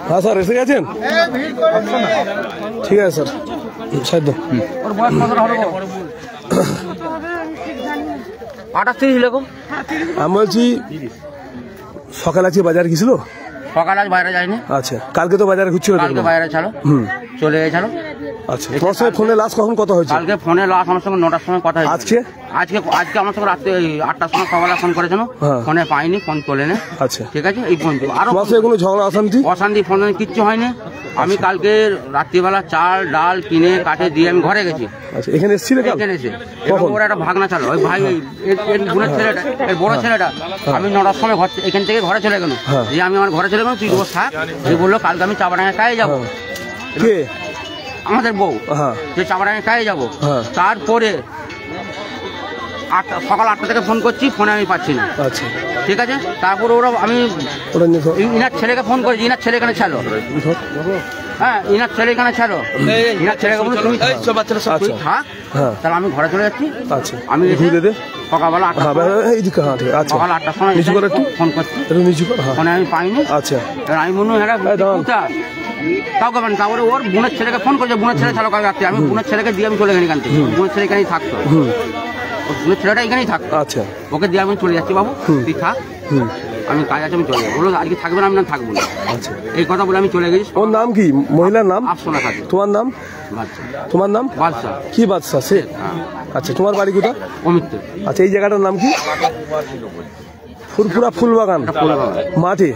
হ্যাঁ স্যার এসে গেছেন? ঠিক আছে স্যার, সাধ্য 38 আমি বলছি সকালে আজকে বাজার গেছিল? সকাল আজ বাইরে যায়নি। আচ্ছা, কালকে তো বাজারে ঘুরছিল? কালকে বাইরে ছিল, চলে গেছিল। আচ্ছা, তোমার সঙ্গে ফোনে লাস্ট কখন কথা হয়েছে? কালকে ফোনে লাস্ট আমার সঙ্গে 9টার সময় কথা হয়েছে। আজকে আজকে আমার সঙ্গে রাত্রে 8টার সময় সকালে ফোন করেছিল, ফোনে পাইনি, ফোন তোলে না। আচ্ছা, ঠিক আছে, এই ফোন আর কোনো ঝগড়া অশান্তি ফোন কিচ্ছু হয়নি। আমি কালকে রাত্রিবেলা চাল ডাল কিনে কাটে দিয়ে আমি ঘরে গেছি। আচ্ছা, এখানে এসেছিল? এখানে এসে ওর একটা ভাগনা ছিল, ওই ভাই বোনের ছেলেটা, এর বড় ছেলেটা। আমি 9টার সময় এখান থেকে ঘরে চলে গেল। যে আমি আমার ঘরে চলে গেলাম, তুই রোজ থাক। তুই বললো কালকে আমি চাপাডাঙ্গা কাজে যাবো। কে? আমাদের বউ, যে চাপাডাঙ্গা কাজে যাবো। তারপরে সকাল 8টা থেকে ফোন করছি, ফোনে আমি পাচ্ছি না। আচ্ছা, ঠিক আছে, তারপরে আমি ইনার ছেলেকে ফোন করেছি। ইনার ছেলে এখানে ছিল, হ্যাঁ, ইনার ছেলে এখানে ছিল। ইনার ছেলেকে বলুন তুমি থাক, তাহলে আমি ঘরে চলে যাচ্ছি। আচ্ছা, আমি সকালবেলা সকাল 8টার সময় ফোন করছি, ফোনে আমি পাইনি। আচ্ছা, আমি মনে হয় কাউকে পাইনি। তারপরে ওর বোনের ছেলেকে ফোন করছে, বোনের ছেলে ছিল কাল রাত্রে। আমি বোনের ছেলেকে দিয়ে আমি চলে গেছি এখান থেকে। বোনের ছেলে এখানেই থাকতো, ওর ছেলেটা এখানেই থাকতো। আচ্ছা, ওকে দিয়ে আমি চলে যাচ্ছি, বাবু তুই থাক, আমি কাজ আছে, আমি চলে যাবো। বললো আজকে থাকবে না, আমি না থাকবো না। আচ্ছা, এই কথা বলে আমি চলে গেছি। ওর নাম কি? মহিলার নাম আফসোনা খাতুন। তোমার নাম? তোমার নাম? বাদশা। কি বাদশা? সে? আচ্ছা, তোমার বাড়ি কোথায়? অমিত্র। আচ্ছা, এই জায়গাটার নাম কি? ফুরফুরা ফুলবাগান মাঠে।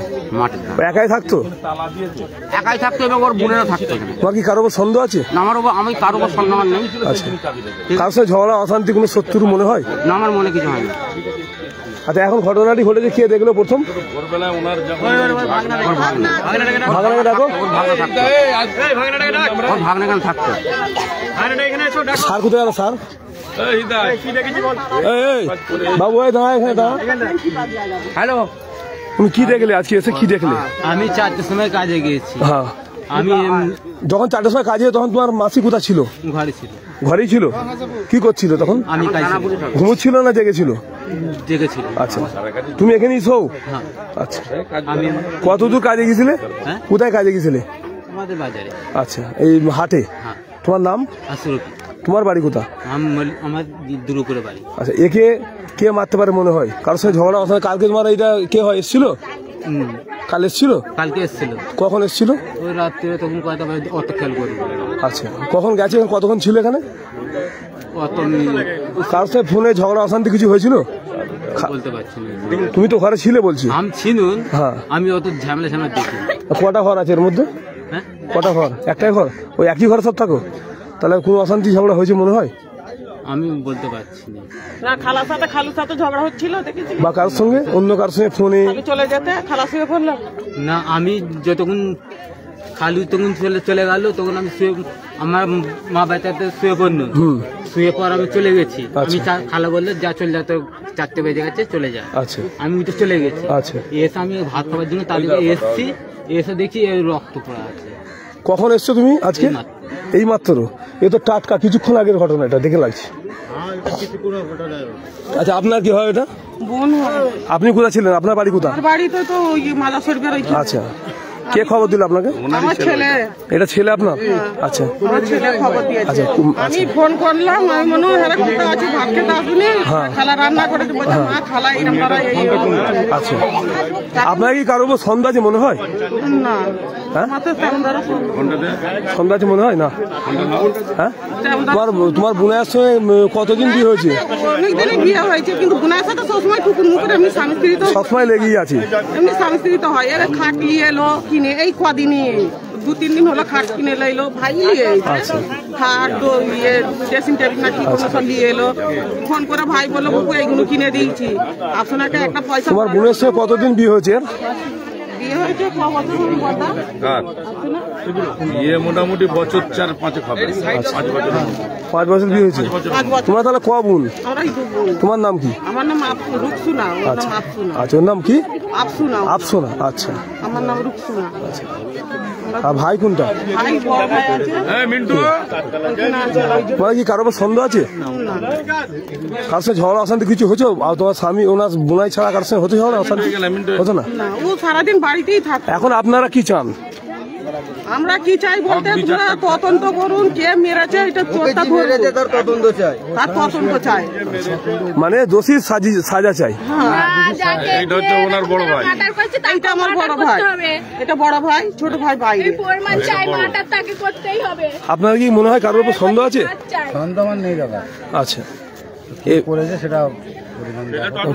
একাই থাকতো? একাই থাকতো এবং ওর বোনেরও থাকতো। তোমার কি কারো সন্দেহ আছে? না, আমি কারো সন্দেহ নেই। আচ্ছা, কারোর সাথে ঝগড়া অশান্তি কোনো শত্রু মনে হয় না? আমার মনে কিছু হয় না। আচ্ছা, এখন ঘটনাটি ঘটেছে, কে দেখলো প্রথম? ভাগনাকে ডাকো। ভাগনাকে থাকতো। স্যার কোথায় গেল? স্যার বাবু দাঁড়া, এখানে দাঁড়া। হ্যালো, তুমি কি দেখলে আজকে এসে? কি দেখলে? আমি 4টার সময় কাজে গিয়েছি। হ্যাঁ, আমি যখন 4টার সময় কাজে, তখন তোমার মাসি কোথায় ছিল? ঘরে ছিল। ঘরেই ছিল? কি করছিল তখন? আমি ঘুমোচ্ছিল না জেগেছিল? জেগেছিল। আচ্ছা, তুমি এখানেই শো? আচ্ছা, আমি কত দূর কাজে গেছিলে? কোথায় কাজে গেছিলে? আমাদের বাজারে। আচ্ছা, এই হাটে। তোমার নাম? আসরফি। তোমার বাড়ি কোথা? আমার দুরুপুরে বাড়ি। আচ্ছা, একে কে মারতে পারে মনে হয়? কারোর সঙ্গে ঝগড়া অশান্তি? কালকে তোমার এইটা কে হয় এসেছিল? কাল এসেছিল? কালকে এসেছিল। কখন এসেছিল? ওই রাত্রে, তখন কয়টা অত খেয়াল করি। আচ্ছা, কখন গেছে? কতক্ষণ ছিল এখানে? কারোর সাথে ফোনে ঝগড়া অশান্তি কিছু হয়েছিল? বলতে পারছি না। তুমি তো ঘরে ছিলে বলছি। আমি ছিল। হ্যাঁ, আমি অত ঝামেলা দেখি। কটা ঘর আছে এর মধ্যে? কটা ঘর? একটাই ঘর? ওই একই ঘরে সব থাকো? তাহলে কোনো অশান্তি ঝগড়া হয়েছে মনে হয়? আমি বলতে পারছি না। খালুর সাথে ঝগড়া হচ্ছিল দেখেছি, বা কারোর সঙ্গে, অন্য কারোর সঙ্গে ফোনে চলে যেতে খালা শুয়ে পড়লো না। আমি যতক্ষণ খালু তখন চলে গেল, তখন আমি আমার মা বাচ্চাতে শুয়ে পড়ল। শুয়ে পর আমি চলে গেছি। আমি খালা বললো যা চলে যা, তো 4টে বেজে গেছে, চলে যা। আচ্ছা, আমি উঠে চলে গেছি। আচ্ছা, এসে আমি ভাত খাবার জন্য তাদেরকে এসছি, এসে দেখি রক্ত পড়া আছে। কখন এসছো তুমি আজকে? এই মাত্র? এ তো টাটকা, কিছুক্ষণ আগের ঘটনা, এটা দেখে লাগছে। আচ্ছা, আপনার কি হয় এটা? বোন। আপনি কোথায় ছিলেন? আপনার বাড়ি কোথায়? বাড়িতে তো মালা শরীফের। আচ্ছা, কে খবর দিল আপনাকে? আমার ছেলে। এটা ছেলে আপনার? আচ্ছা, আমার ছেলে খবর দিয়েছে। আমি ফোন করলাম, আমি মনে হয় কোথাও আছে, ভাত খেতে আসুনি, খালা রান্না করে বলছে মা খালা এরকম করা। আচ্ছা, আপনার কি কারো সন্দেহ আছে মনে হয়? না, সন্দেহ আছে মনে হয় না? হ্যাঁ, তোমার বোনের সঙ্গে কতদিন বিয়ে হয়েছে? অনেকদিনই বিয়ে হয়েছে, কিন্তু বোনের সাথে সবসময় টুকুর মুকুর এমনি স্বামী স্ত্রী তো সবসময় লেগেই আছে। এমনি স্বামী স্ত্রী তো হয়। এর খাট নিয়ে এলো কিনে, এই কদিনই 2-3 দিন হলো খাট কিনে এলো ভাই। খাট ড্রেসিং টেবিল না কি কোনো নিয়ে এলো। ফোন করে ভাই বললো বুকু এইগুলো কিনে দিয়েছি, আপনাকে একটা পয়সা। তোমার বোনের সঙ্গে কতদিন বিয়ে হয়েছে? বিয়ে হয়েছে মোটামুটি বছর 4-5 হবে। 5 বছর বিয়ে হয়েছে। তোমার তাহলে ক বোন? তোমার নাম কি? আমার নাম রুকসুনা। আচ্ছা, ওর নাম কি? আফসুনা। আফসুনা, আচ্ছা। আমার নাম রুকসুনা। আর ভাই কোনটা? ভাই বড় ভাই আছে। মিন্টু, তোমার কি কারো সন্দেহ আছে? কার সাথে ঝগড়া অশান্তি কিছু হচ্ছে? আর তোমার স্বামী ওনার বোনাই ছাড়া কার সাথে হতে ঝগড়া অশান্তি হতো না? ও সারাদিন বাড়িতেই থাকতো। এখন আপনারা কি চান? আমরা কি চাই বলতে তোমরা তদন্ত করুন, কে মেরেছে এটা চোরটা ধরুন, তার তদন্ত চাই। মানে দোষীর সাজা চাই। এটা হচ্ছে ওনার বড় ভাই, এইটা আমার বড় ভাই, এটা বড় ভাই, ছোট ভাই বাইরে। আপনার কি মনে হয় কারোর উপর সন্দেহ আছে? সন্দেহ নেই দাদা। আচ্ছা, করেছে সেটা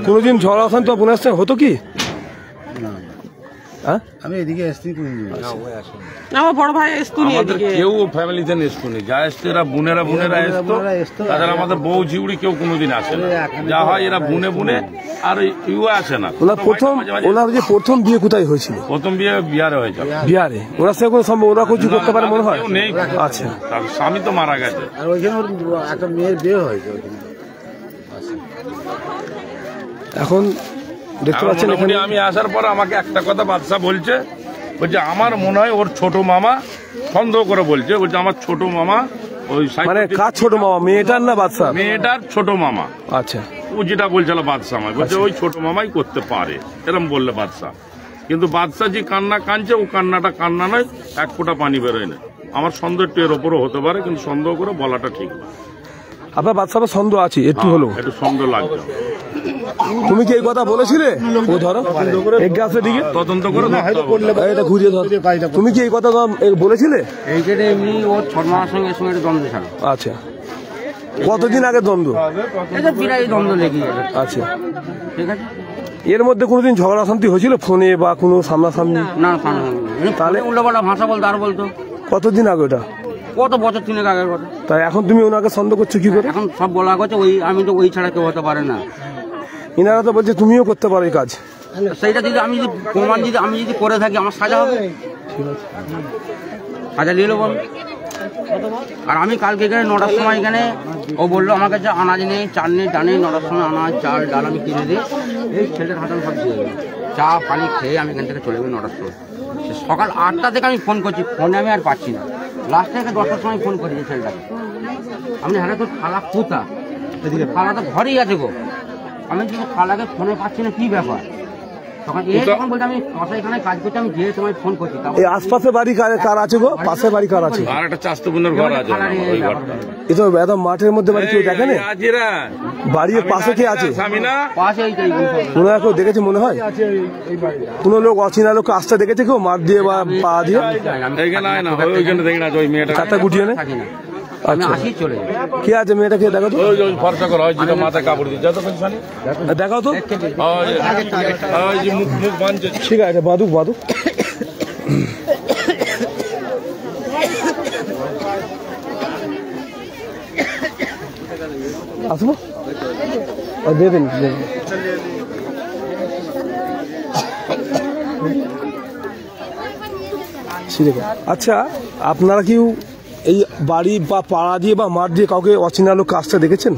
কোনোদিন ঝড় অশান্ত বোনের সাথে হতো কি? হ্যাঁ, আমি এদিকে এসছি। আমার বড় ভাই এসতো নি আমাদের এদিকে। কেউ ফ্যামিলিতে এসতো নি, যা এসতো এরা বোনেরা এসতো, তাছাড়া আমাদের বউ ঝিউড়ি কেউ কোনোদিন আসে না। যা হয় এরা বুনে আর ইউ আসে না। ওনার যে প্রথম বিয়ে কোথায় হয়েছিল? প্রথম বিয়ে বিহারে হয়েছে। বিহারে? ওনার সাথে কোনো সম্ভব ওরা কিছু করতে পারে মনে হয়? কেউ নেই। আচ্ছা, তার স্বামী তো মারা গেছে। আর ওইখানে ওর একটা মেয়ের বিয়ে হয়েছে। এখন দেখতে পাচ্ছেন এখানে আমি আসার পর আমাকে একটা কথা বাদশা বলছে, আমার মনে হয় ওর ছোট মামা, সন্দেহ করে বলছে আমার ছোট মামা ওই মানে কার ছোট মামা, মেয়েটার না বাদশা? মেয়েটার ছোট মামা। আচ্ছা, ও যেটা বলছিল বাদশা আমায় বলছে ওই ছোট মামাই করতে পারে, এরকম বললে বাদশা। কিন্তু বাদশা যে কান্না কাঁদছে, ও কান্নাটা কান্না নয়, এক ফোঁটা পানি বেরোয় না। আমার সন্দেহ একটু এর ওপরও হতে পারে, কিন্তু সন্দেহ করে বলাটা ঠিক না। আপনার বাদশার সন্দেহ আছে একটু হলো? একটু সন্দেহ লাগছে। তুমি কি এই কথা বলেছিলে? ও ধরো দিকে তদন্ত করে এটা ঘুরিয়ে ধর। তুমি কি এই কথা বলেছিলে? এইখানে এমনি ওর ছোট মামার সঙ্গে দ্বন্দ্ব ছিল। আচ্ছা, কতদিন আগে দ্বন্দ্ব? প্রায় দ্বন্দ্ব লেগে গেছে। আচ্ছা, ঠিক আছে। এর মধ্যে কোনোদিন ঝগড়া অশান্তি হয়েছিল ফোনে বা কোনো সামনাসামনি? না, তাহলে উল্টোপাল্টা ভাষা বলতো আর বলতো। কতদিন আগে ওটা? কত বছর 3 আগের কথা। তাই এখন তুমি ওনাকে সন্দেহ করছো কি করে? এখন সব বলা করছে আমি তো ওই ছাড়া কেউ হতে পারে না। ইনারা তো বলছে তুমিও করতে পারো এই কাজ। সেইটা যদি আমি যদি করে থাকি আমার সাজা হবে। সাজা নিয়ে নেবো। আর আমি কালকে এখানে 9টার সময় এখানে ও বললো আমার কাছে আনাজ নেই, চাল নেই, ডাল নেই। 9টার সময় আনাজ, চাল, ডাল আমি কিনে দিই, এই ছেলের হাতে সব দিয়ে দেবো। চা পানি খেয়ে আমি এখান থেকে চলে যাবো 9টার সময়। সকাল 8টা থেকে আমি ফোন করছি, ফোনে আমি আর পাচ্ছি না। লাস্ট থেকে 10টার সময় ফোন করেছি ছেলেটাকে। আমি হ্যাঁ তোর খালা কোথা? এদিকে খালা তো ঘরেই আছে গো। আমি কিন্তু খালাকে ফোনে পাচ্ছি না, কি ব্যাপার? তখন যখন বলতে আমি এখানে কাজ করছি, আমি গিয়ে তোমায় ফোন করছি। এই আশপাশে বাড়ি কার আছে গো? পাশে বাড়ি কার আছে? আর একটা চাস্ত বোনের ঘর আছে, ওই ঘরটা। এই তো একদম মাঠের মধ্যে বাড়ি, কেউ দেখে না? বাড়ির পাশে কে আছে? ওনারা কেউ দেখেছে মনে হয়? কোন লোক অচেনা লোক আসতে দেখেছে কেউ মাঠ দিয়ে বা পা দিয়ে? কাটা গুটিয়ে নেয়। আচ্ছা, কে আছে মেয়েটাকে দেখো তো, মাথায় কাপড় দিয়ে দেখাও তো। মুখ বাঁধছে। ঠিক আছে, বাদুক আসবো দিয়ে দিন। আচ্ছা, আপনারা কি এই বাড়ি বা পাড়া দিয়ে বা মাঠ দিয়ে কাউকে অচেনা লোক আসতে দেখেছেন?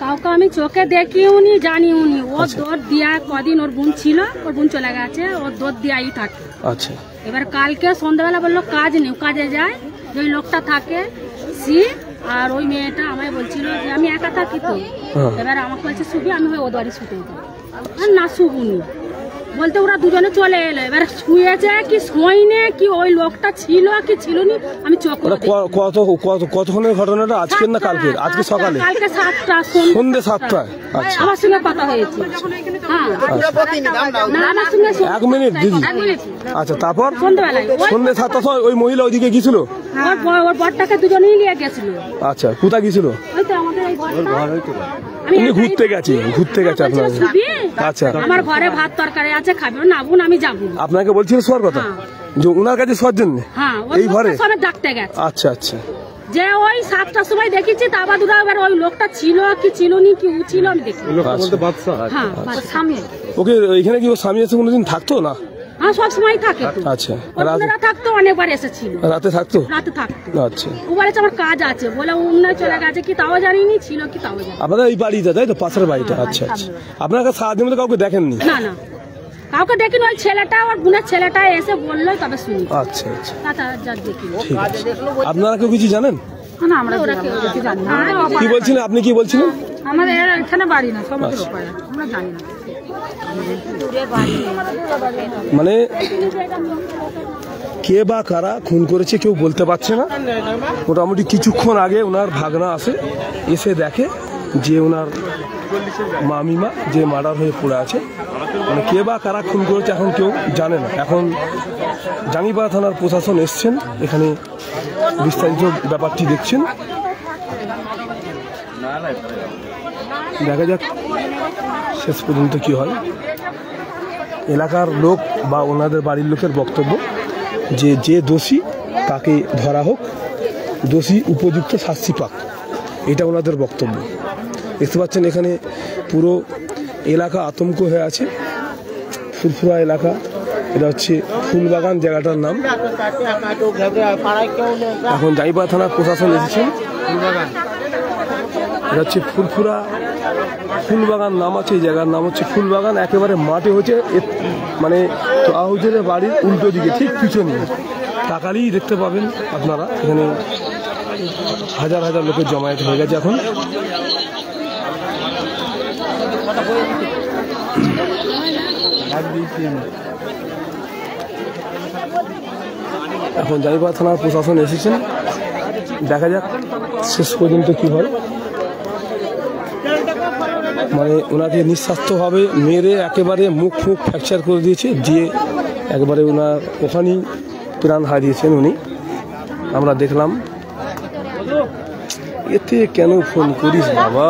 কাউকে আমি চোখে দেখিওনি, জানিওনি। ওর দৌড় দিয়া কদিন ওর বোন ছিল, ওর বোন চলে গেছে, ওর দৌড় দিয়াই থাকে। আচ্ছা, এবার কালকে সন্ধ্যাবেলা বললো কাজ নেই, কাজে যায়। ওই লোকটা থাকে সি, আর ওই মেয়েটা আমায় বলছিল যে আমি একা থাকি তো। এবার আমাকে বলছে শুবি, আমি ওই বাড়ি শুতে যাই না, শুবুনি বলতে ওরা দুজনে চলে এলো। এবার শুয়েছে কি শোয়নি, কি ওই লোকটা ছিল কি ছিল নি আমি চোখ। কতক্ষণের ঘটনাটা? আজকের না কালকের? আজকে সকালে, কালকে 7টা, সন্ধ্যে 7টায়। আচ্ছা, আমার সঙ্গে কথা হয়েছে। হ্যাঁ, আমার সঙ্গে 1 মিনিট দিদি। আচ্ছা, তারপর সন্ধ্যে 7টার সময় ওই মহিলা ওইদিকে গিয়েছিল? ওর বরটাকে দুজনেই নিয়ে গেছিল। আচ্ছা, কোথায় গিয়েছিল? ঘুরতে গেছে আপনার? আচ্ছা, আমার ঘরে ভাত তরকারি আছে, খাবে না বোন, আমি যাবো। আপনাকে বলছিল শোয়ার কথা, যে ওনার কাছে শোয়ার জন্য? হ্যাঁ, এই ঘরে সবাই ডাকতে গেছে। আচ্ছা, যে ওই 7টার সময় দেখেছি, তা বাদ এবার ওই লোকটা ছিল কি ছিল নি, কি ছিল আমি দেখি। হ্যাঁ, স্বামী। ওকে এখানে কি স্বামী এসে কোনোদিন থাকতো না? হ্যাঁ, সব সময় থাকে। আচ্ছা, থাকতো, অনেকবার এসেছিল। রাতে থাকতো? আচ্ছা, ও বলেছে আমার কাজ আছে বলে অন্য চলে গেছে, কি তাও জানিনি, ছিল কি তাও জানি। আপনাদের এই বাড়িটা তাই তো, পাশের বাড়িটা? আচ্ছা, আপনাকে সারাদিন মধ্যে কাউকে দেখেননি? না, কাউকে দেখিনি। ওই ছেলেটা, ওর বোনের ছেলেটা এসে বললো, তবে শুনি। আচ্ছা, দেখিনি। আপনারা কেউ কিছু জানেন? না, আমরা কিছু জানি না। কি বলছিলেন আপনি? কি বলছিলেন? আমাদের এখানে বাড়ি না, সমুদ্র পাড়ে, আমরা জানি না। মানে কে বা কারা খুন করেছে কেউ বলতে পারছে না। মোটামুটি কিছুক্ষণ আগে ওনার ভাগনা আসে, এসে দেখে যে ওনার মামিমা যে মার্ডার হয়ে পড়ে আছে। মানে কে বা কারা খুন করেছে এখন কেউ জানে না। এখন জাঙ্গিপাড়া থানার প্রশাসন এসছেন, এখানে বিস্তারিত ব্যাপারটি দেখছেন। দেখা যাক শেষ পর্যন্ত কি হয়। এলাকার লোক বা ওনাদের বাড়ির লোকের বক্তব্য যে যে দোষী তাকে ধরা হোক, দোষী উপযুক্ত শাস্তি পাক, এটা ওনাদের বক্তব্য। দেখতে পাচ্ছেন এখানে পুরো এলাকা আতঙ্ক হয়ে আছে, ফুরফুরা এলাকা। এটা হচ্ছে ফুলবাগান জায়গাটার নাম। এখন জাঙ্গিপাড়া থানার প্রশাসন এসেছেন। এটা হচ্ছে ফুরফুরা ফুলবাগান নাম আছে, এই জায়গার নাম হচ্ছে ফুলবাগান। একেবারে মাঠে হচ্ছে মানে তোয়াহুজের বাড়ির উল্টো দিকে ঠিক পিছনে তাকালেই দেখতে পাবেন আপনারা এখানে হাজার হাজার লোকের জমায়েত হয়ে গেছে। এখন জাঙ্গিপাড়া থানার প্রশাসন এসেছেন, দেখা যাক শেষ পর্যন্ত কি হয়। মানে ওনাকে নিঃস্বাস্থ্যভাবে মেরে একেবারে মুখ ফ্র্যাকচার করে দিয়েছে, দিয়ে একেবারে ওনার ওখানেই প্রাণ হারিয়েছেন উনি, আমরা দেখলাম। এতে কেন ফোন করিস বাবা,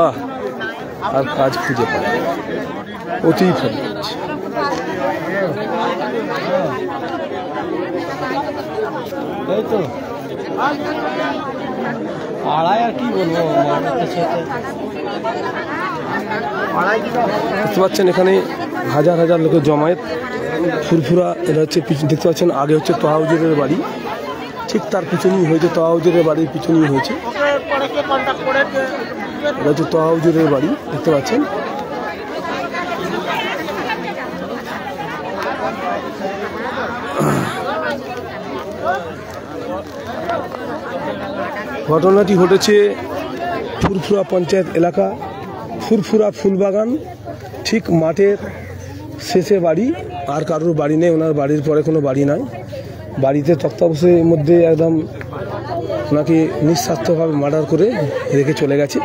আর কাজ খুঁজে পায় অতি ফোন করছে। দেখতে পাচ্ছেন এখানে হাজার হাজার লোকের জমায়েত ফুরফুরা। এটা হচ্ছে দেখতে পাচ্ছেন আগে হচ্ছে তোয়াহুজুরের বাড়ি, ঠিক তার পিছনেই হয়েছে তোয়াহুজুরের বাড়ির পিছনেই হয়েছে। এটা হচ্ছে তোয়াহুজুরের বাড়ি, দেখতে পাচ্ছেন। ঘটনাটি ঘটেছে ফুরফুরা পঞ্চায়েত এলাকা, ফুরফুরা ফুলবাগান, ঠিক মাঠের শেষে বাড়ি। আর কারোর বাড়ি নেই, ওনার বাড়ির পরে কোনো বাড়ি নাই। বাড়িতে তক্তাপোষের মধ্যে একদম ওনাকে নিঃস্বার্থভাবে মার্ডার করে রেখে চলে গেছে,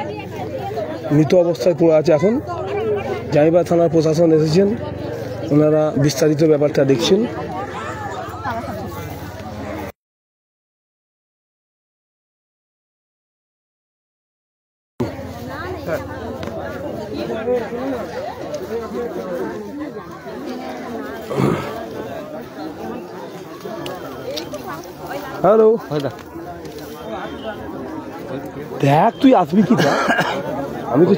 মৃত অবস্থায় পড়ে আছে। এখন জাঙ্গিপাড়া থানার প্রশাসন এসেছেন, ওনারা বিস্তারিত ব্যাপারটা দেখছেন। হ্যালো, দেখ তুই আসবি কি? আমি তো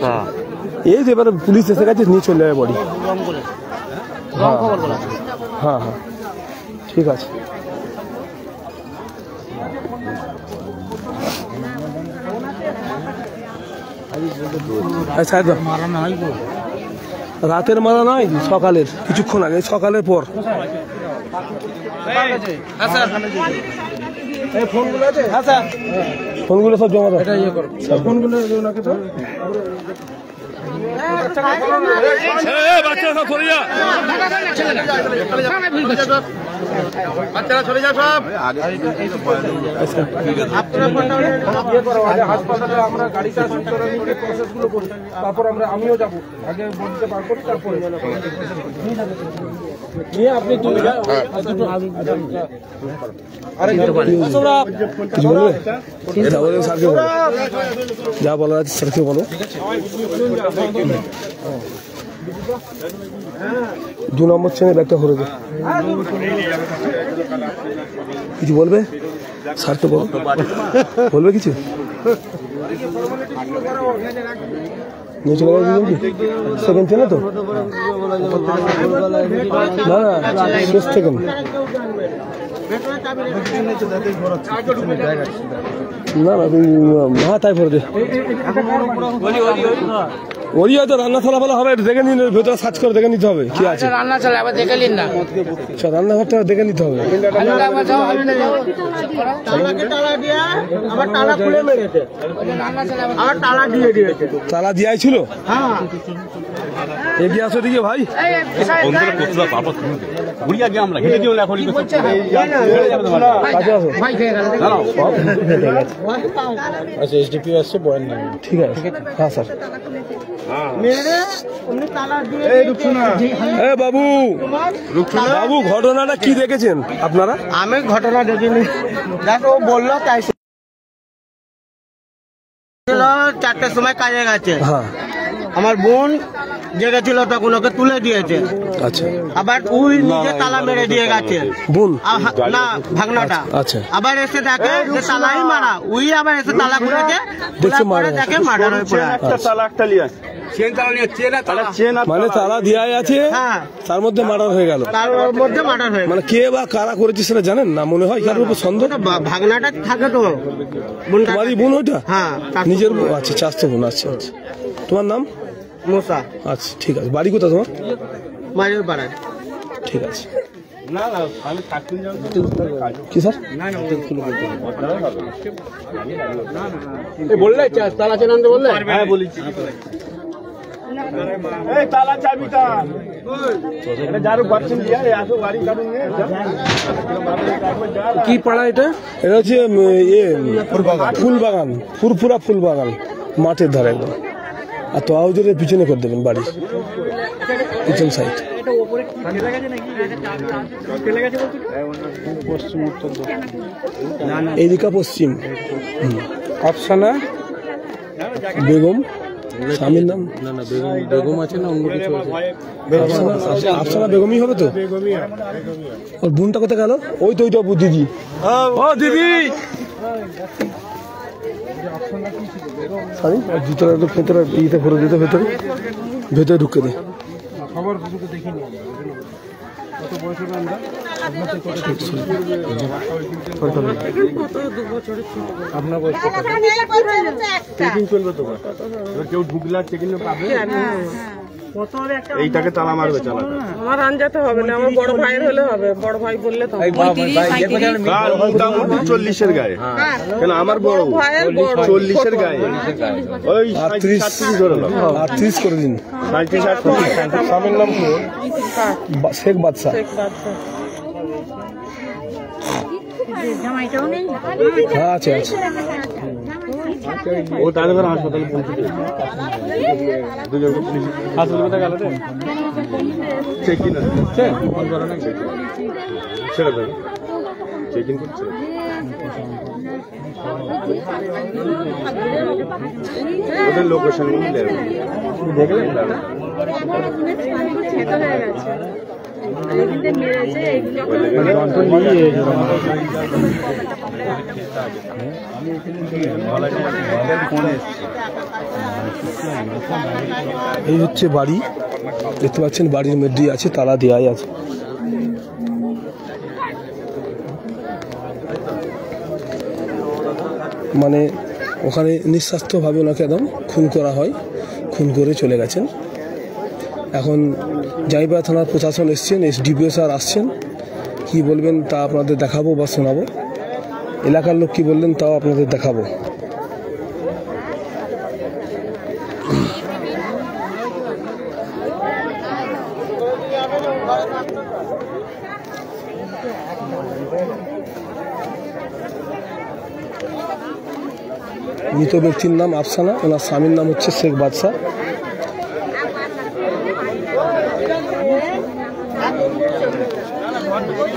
এই যে এবারে পুলিশ এসে গেছে, নিয়ে চলে যাবে বডি। হ্যাঁ হ্যাঁ ঠিক আছে। আচ্ছা একদম রাতের মারা নয়, সকালের কিছুক্ষণ আগে, সকালের পর। ফোনগুলো সব জমা দাও, ফোনগুলো বাচ্চারা চলে যা সব। হাসপাতালে আমরা গাড়িটা প্রসেসগুলো করি, তারপর আমিও যাবো, আগে বলতে পার করি, তারপরে নিয়ে আপনি যা বলার আছে স্যারকে বলো। 2 নম্বর চেনে ব্যাগটা ভরে দে। কিছু বলবে স্যারকে বলো, বলবে কিছু? নিয়ে চলে গেল সেকেন্ড চেনে তো? না না শেষ সেকেন্ড। না না তুই হ্যাঁ তাই ভরে দে। ওই হয়তো রান্না থালা ফালা হবে, একটু দেখে নিন, ভেতরে সার্চ করে দেখে নিতে হবে কি আছে। রান্না চলে আবার দেখে নিন না। আচ্ছা, রান্নাঘরটা দেখে নিতে হবে। তালা দিয়াই ছিল, এগিয়ে আসো দিকে ভাই। আচ্ছা, এসডিপিও আসছে, বয়ের নাম। ঠিক আছে, হ্যাঁ স্যার। এ বাবু, বাবু ঘটনাটা কি দেখেছেন আপনারা? আমি ঘটনা দেখিনি, যাক ও বললো তাই। 4টার সময় কাজে গেছে, হ্যাঁ আমার বোন জেগেছিল তখন ওকে তুলে দিয়েছে। আচ্ছা, আবার উই নিজে তালা মেরে দিয়ে গেছে, বোন না ভাগনাটা। আচ্ছা, আবার এসে দেখে যে তালাই মারা, উই আবার এসে তালা খুলেছে, দেখছে পরে দেখে মার্ডার হয়ে পড়ে আছে। মানে তালা দেওয়াই আছে, হ্যাঁ তার মধ্যে মার্ডার হয়ে গেল। তার মধ্যে মার্ডার হয়ে গেছে। মানে কে বা কারা করেছে সেটা জানেন না, মনে হয় কারোর উপর সন্দেহ। ভাগনাটা থাকে তো বোনটা। তোমারই বোন ওইটা? হ্যাঁ, নিজের বোন। আচ্ছা, চাস্তো বোন। আচ্ছা আচ্ছা, তোমার নাম? মোসা। আচ্ছা, ঠিক আছে। বাড়ি কোথায় তোমার? মায়ের পাড়ায়। ঠিক আছে। কি স্যার বললে তালা চেনান্তে বললে? হ্যাঁ বলেছি। কি পাড়া এটা? এটা হচ্ছে ফুলবাগান, ফুরফুরা ফুলবাগান, মাঠের ধারে একদম। আর তো হাউজের পিছনে করে দেবেন বাড়ি, পিছন সাইড। এইদিকা পশ্চিম। আফসানা বেগম, স্বামীর নাম? না না, বেগম আছে না অন্য কিছু আছে? আফসানা বেগমই হবে তো। ওর বোনটা কোথায় গেল? ওই তো, ওইটা দিদি। ও দিদি, জুতোটা একটু ভেতরে ইয়েতে ভরে দিতে, ভেতরে ভেতরে ঢুকে দে। আপনার বয়স চেকিং চলবে তো, কেউ ঢুকলে চেকিং পাবে, এইটাকে তালা মারবে। চালা আমার আনজাতে হবে না, আমার বড় ভাইয়ের হলে হবে। বড় ভাই বললে তো 40-এর গায়ে, কেন আমার বড় 40-এর গায়ে, ওই 38 করে নাও, 38 করে দিন। স্বামীর নাম কি? শেখ বাদশা। হ্যাঁ আছে আছে। ও তাহলে হাসপাতালে পৌঁছে দেবে। হাসপাতালে কোথায় গেল? চেকিং আছে, ফোন করা না, ছেড়ে দেবে, চেকিং করছে। ওদের লোকেশন দেখলেন? এই হচ্ছে বাড়ি, দেখতে পাচ্ছেন বাড়ির মধ্যেই আছে, তালা দেওয়াই আছে। মানে ওখানে নিঃস্বাস্থ্যভাবে ওনাকে একদম খুন করা হয়, খুন করে চলে গেছেন। এখন জাইপাড়া থানার প্রশাসন এসছেন, এসডিপিও স্যার আসছেন, কি বলবেন তা আপনাদের দেখাবো বা শোনাবো। এলাকার লোক কি বললেন তাও আপনাদের দেখাবো। মৃত ব্যক্তির নাম আফসানা, ওনার স্বামীর নাম হচ্ছে শেখ বাদশা।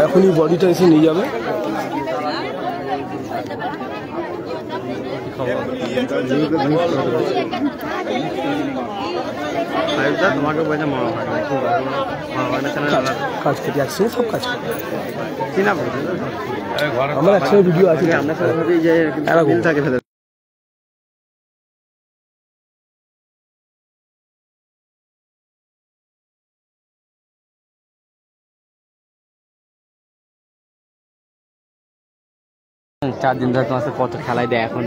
এখনই বডিটা এসে নিয়ে যাবে। কাজ করি একসঙ্গে, সব কাজ করি, আমার একসঙ্গে ভিডিও আছে। চার দিন ধরে তোমার সাথে কত খেলায় দেয় এখন।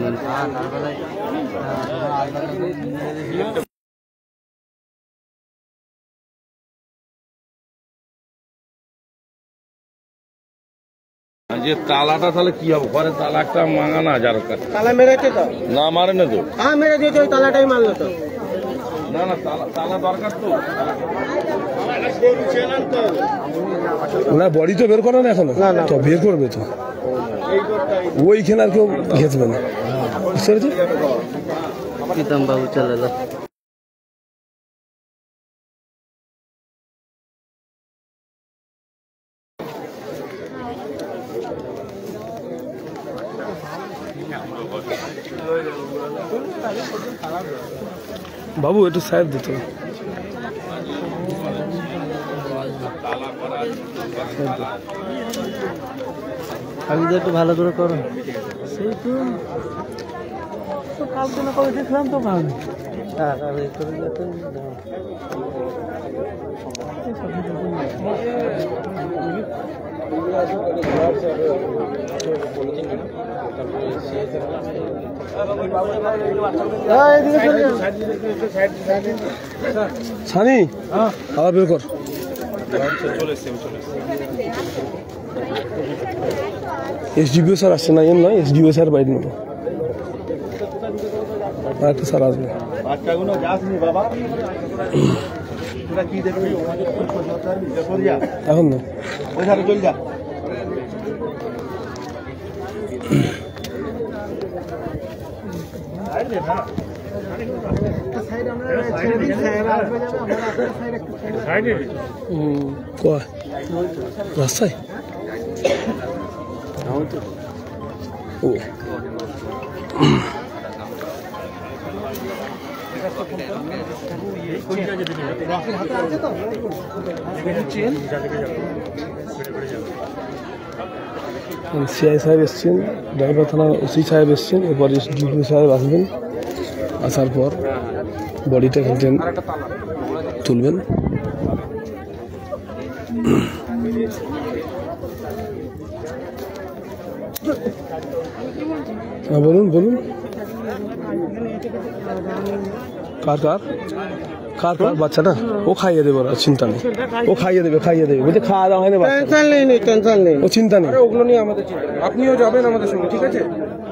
যে তালাটা তাহলে কি হবে, ঘরে তালা একটা মাঙা না যার কাছে তালা মেরেছে তো? না মারে না তো, হ্যাঁ মেরে দিয়েছে, ওই তালাটাই মারলো তো। না না তালা দরকার তো। না বডি তো বের করে না এখনো, তো বের করবে তো, ওইখানে আর কেউ ঘেঁচবে না, বুঝতে পেরেছি? প্রীতম বাবু চলে এলো। বাবু একটু সাহেব দিতে হবে। আমি তো একটু ভালো করে করো, সেই তো কালকে না করে দেখলাম তো কাল সানি আবার বের কর। এসডিপিও স্যার আসছে না, এম নয়, এসডিপিও স্যার বাইরে নেবো, আর একটা স্যার আসবে। এখন না রাস্তায় ও সিআই সাহেব এসছেন, ড্রাইভার থানা ওসি সাহেব এসছেন, এরপর ডিপি সাহেব আসবেন, আসার পর বডিটা এখান তুলবেন। হ্যাঁ বলুন বলুন, কার কার কার কার বাচ্চাটা? ও খাইয়ে দেবে, ওরা চিন্তা নেই, ও খাইয়ে দেবে বলছে খাওয়া দাওয়া হয়নি, টেনশন নেই, ও চিন্তা নেই, ওগুলো নিয়ে আমাদের চিন্তা নেই। আপনিও যাবেন আমাদের সঙ্গে, ঠিক আছে?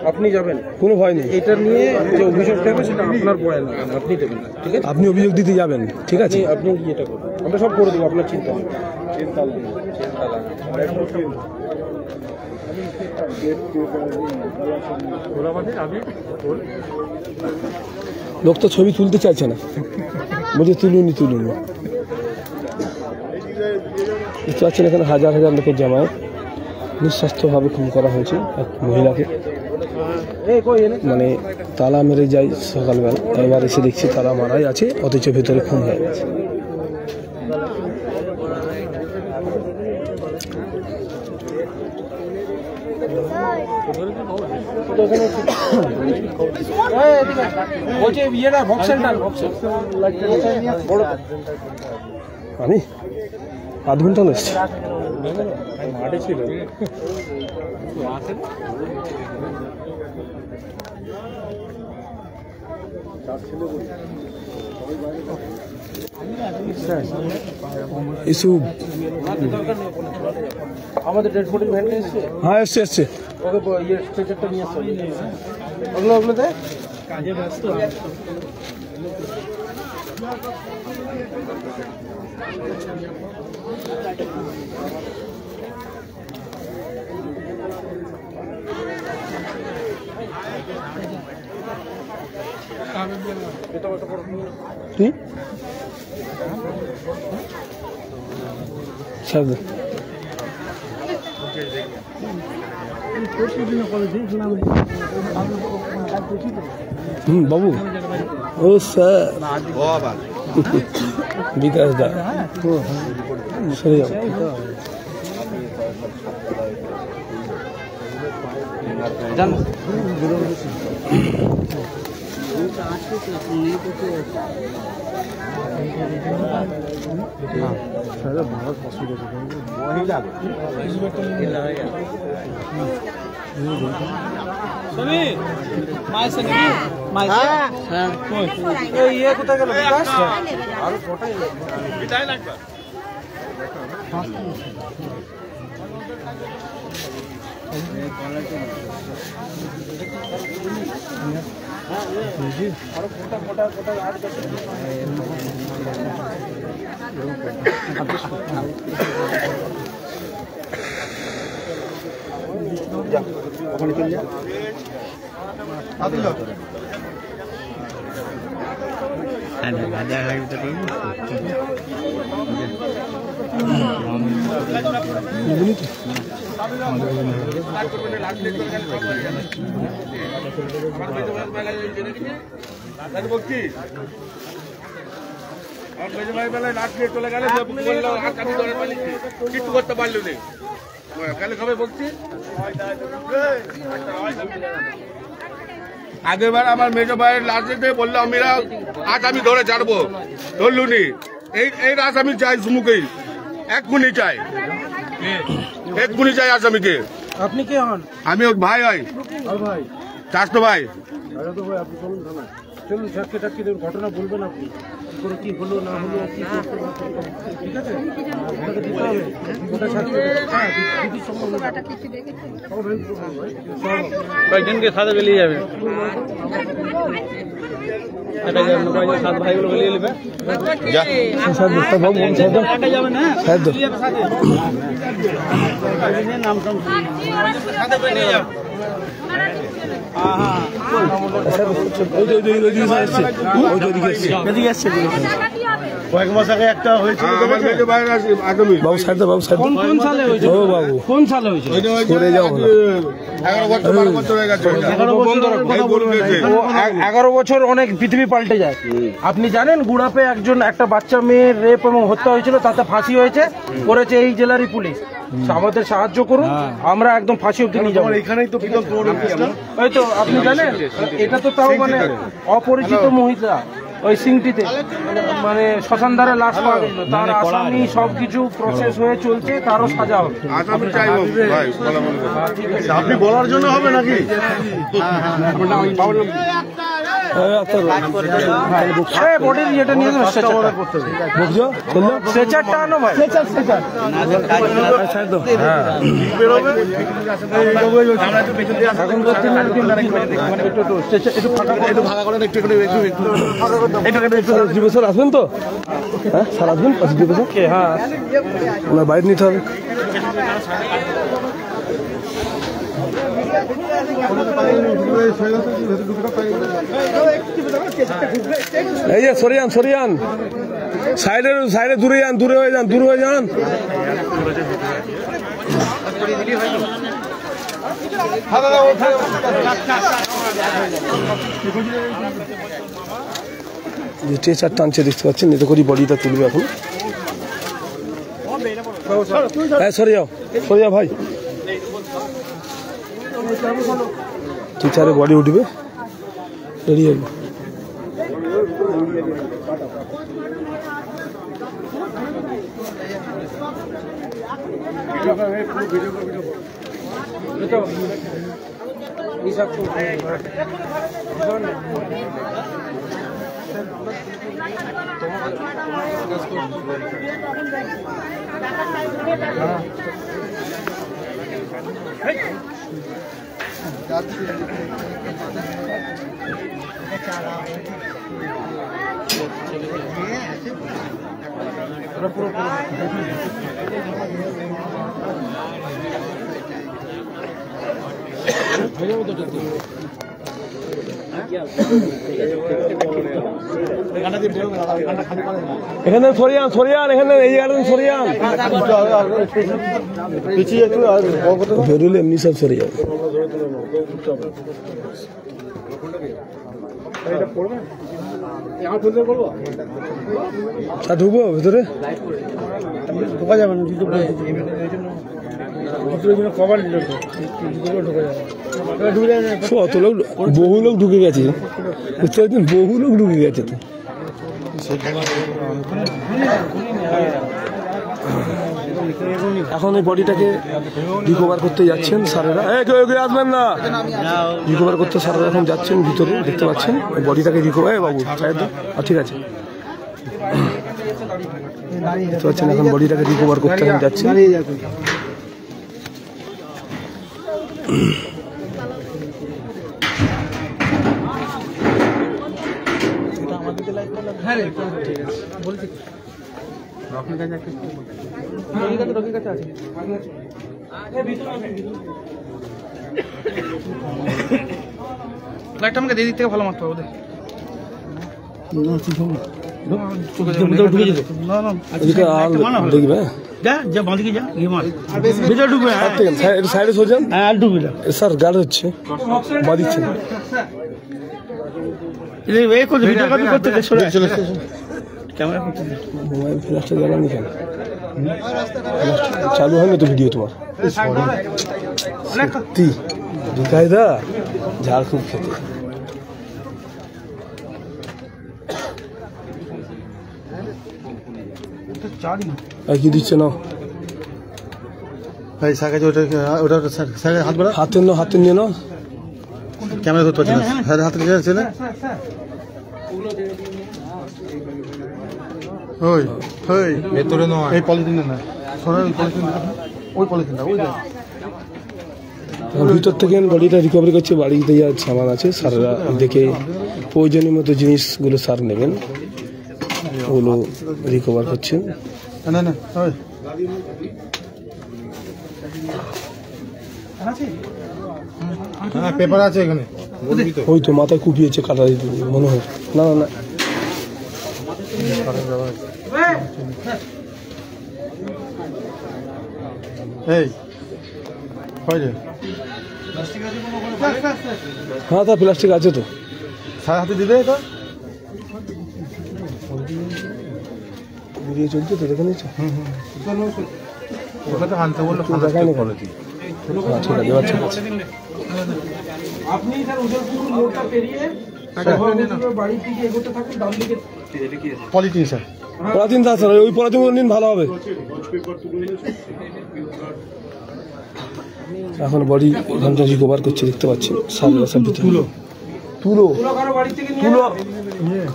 আপনি যাবেন, কোনো ভয় নেই। এটা নিয়ে যে অভিযোগটা হবে সেটা আপনার বয়ান আপনি দেবেন, ঠিক আছে? আপনি অভিযোগ দিতে যাবেন, ঠিক আছে? আপনি এটা করুন, আমরা সব করে দেবো, আপনার চিন্তা নেই। লোক তো ছবি তুলতে চাইছে না, বলছে তুলুনি বুঝতে পারছেন, এখানে হাজার হাজার লোকের জামায় নিঃস্বাস্থ্যভাবে খুন করা হয়েছে এক মহিলাকে, মানে তালা মেরে যায় সকালবেলা, এবার এসে দেখছি তালা মারাই আছে, অথচ ভেতরে খুন হয়ে গেছে। আমি আধ ঘন্টা এসছি, মাঠে ছিল। ইসু আমাদের ডেড বডি ভ্যান এসেছে, হ্যাঁ এসছে ওকে ইয়ে স্ট্রেচারটা নিয়ে আসো, ওগুলোতে কাজে ব্যস্ত। কি স্যার বাবু, ও স্যার বিকাশ দা, সরে যাও। ইয়ে কোথায় গেল বিকাশ? ওখানে চলে যা চলে গেলে কিছু করতে পারলো না কালে সবাই বলছি আগেরবার আমার মেজো ভাইয়ের লাস্টে বললো আমিরা আজ আমি ধরে ছাড়বো ধরলুনি এই রাস আমি চাই সুমুকেই এক্ষুনি চাই আসামিকে। আপনি কে হন? আমি ওর ভাই হয় ভাই চাষতো ভাই। আপনি চলুন থানায় চলুন, সাক্ষী টাক্ষী দেবেন, ঘটনা বলবেন আপনি কি করে কি হলো না হলো কি করতে পারছেন, ঠিক আছে? ওটাকে দিতে হবে, ওটা সাক্ষী হ্যাঁ দিদির সম্ভব না। কয়েকজনকে সাথে বেরিয়ে যাবে, সাত ভাইগুলো বেরিয়ে নেবে। নাম সাথে বেরিয়ে যাবে। কয়েক মাস আগে একটা হয়েছিল, বাবু সাইড দাও, বাবু সাইড দাও। কোন সালে হয়েছিল? ও বাবু কোন সালে হয়েছিল? সরে যাও না। 11 বছর অনেক পৃথিবী পাল্টে যায়। আপনি জানেন গুড়াপে একটা বাচ্চা মেয়ের রেপ এবং হত্যা হয়েছিল, তাতে ফাঁসি হয়েছে, করেছে এই জেলারই পুলিশ। আমাদের সাহায্য করুন, আমরা একদম ফাঁসি অব্দি নিয়ে যাবো। এখানেই তো ওই তো আপনি জানেন, এটা তো তাও মানে অপরিচিত মহিলা ওই সিংটিতে মানে শ্মশান ধারে লাশ পাওয়া গেল, তার আসামি সবকিছু প্রসেস হয়ে চলছে, তারও সাজা হবে। আপনি বলার জন্য হবে নাকি? বডির ইয়েটা নিয়ে স্ট্রেচারটা আনো ভাই, বছর আসবেন তো? হ্যাঁ স্যার আসবেন 2 বছর? হ্যাঁ ওনার বাইরে নিতে হবে। এই যে সরিয়ান সরিয়ান, সাইডে দূরে যান, দূরে হয়ে যান, দূরে হয়ে যান। যে ট্রেচার টানছে দেখতে পাচ্ছেন, এতে করে বডিটা তুলবে এখন। সরে যাও, সরে যাও ভাই। টিচারে বডি উঠবে, রেডি হবে। এখানে সরিয়ান সরিয়ান, এখানে এই জায়গাটা সরিয়ান, বেরোলে এমনি সব সরে যাবে। ঢুকবো ভেতরে, ঢোকা যাবে না, অত লোক, বহু লোক ঢুকে গেছে, বুঝতে পারছেন, বহু লোক ঢুকে গেছে তো। এখন এই বডিটাকে রিকভার করতে যাচ্ছেন স্যারেরা, আসবেন না, রিকভার করতে স্যারেরা এখন যাচ্ছেন ভিতরে, দেখতে পাচ্ছেন বডিটাকে রিকভার। বাবু ঠিক আছে, দেখতে পাচ্ছেন এখন বডিটাকে রিকভার করতে যাচ্ছেন। লাইটটা আমাকে দিয়ে দিক থেকে ভালো মারতে হবে ওদের। দেখবে সাইডে সোজা স্যার গার্ড হচ্ছে বা দিচ্ছেন মোবাইল ফ্ল্যাশটা জ্বালানি কেন চালু হয়নি তো ভিডিও তোমার সত্যি বিকায়দা ঝাড় খুব খেতে আর কি দিচ্ছে না হাতে নিয়ে নাও ক্যামেরা ধরতে পারছি না হাতে ছেলে ভেতরে নয় এই পলিথিনে না ওই পলিথিনটা ওই ভিতর থেকে গাড়িটা রিকভারি করছে বাড়িতে যা সামান আছে স্যাররা দেখে প্রয়োজনীয় মতো জিনিসগুলো স্যার নেবেন ওগুলো রিকভার করছেন না না পেপার আছে এখানে ওই তো মাথায় কুপিয়েছে কাটা দিতে মনে হয় না না না এই হ্যাঁ তা প্লাস্টিক আছে তো সারা হাতে দিলে এটা ভিডিও চলছে তো দেখে নিচ্ছ ওটা আনতে বললো ঠিক আছে আপনি স্যার উদয়পুর মোড়টা পেরিয়ে বাড়ির দিকে এগোতে থাকুন ডান দিকে পলিথিন স্যার পলিথিন দা স্যার ওই পলিথিন নিন ভালো হবে এখন বডি ঘন্টা রিকভার করছে দেখতে পাচ্ছি তুলো তুলো তুলো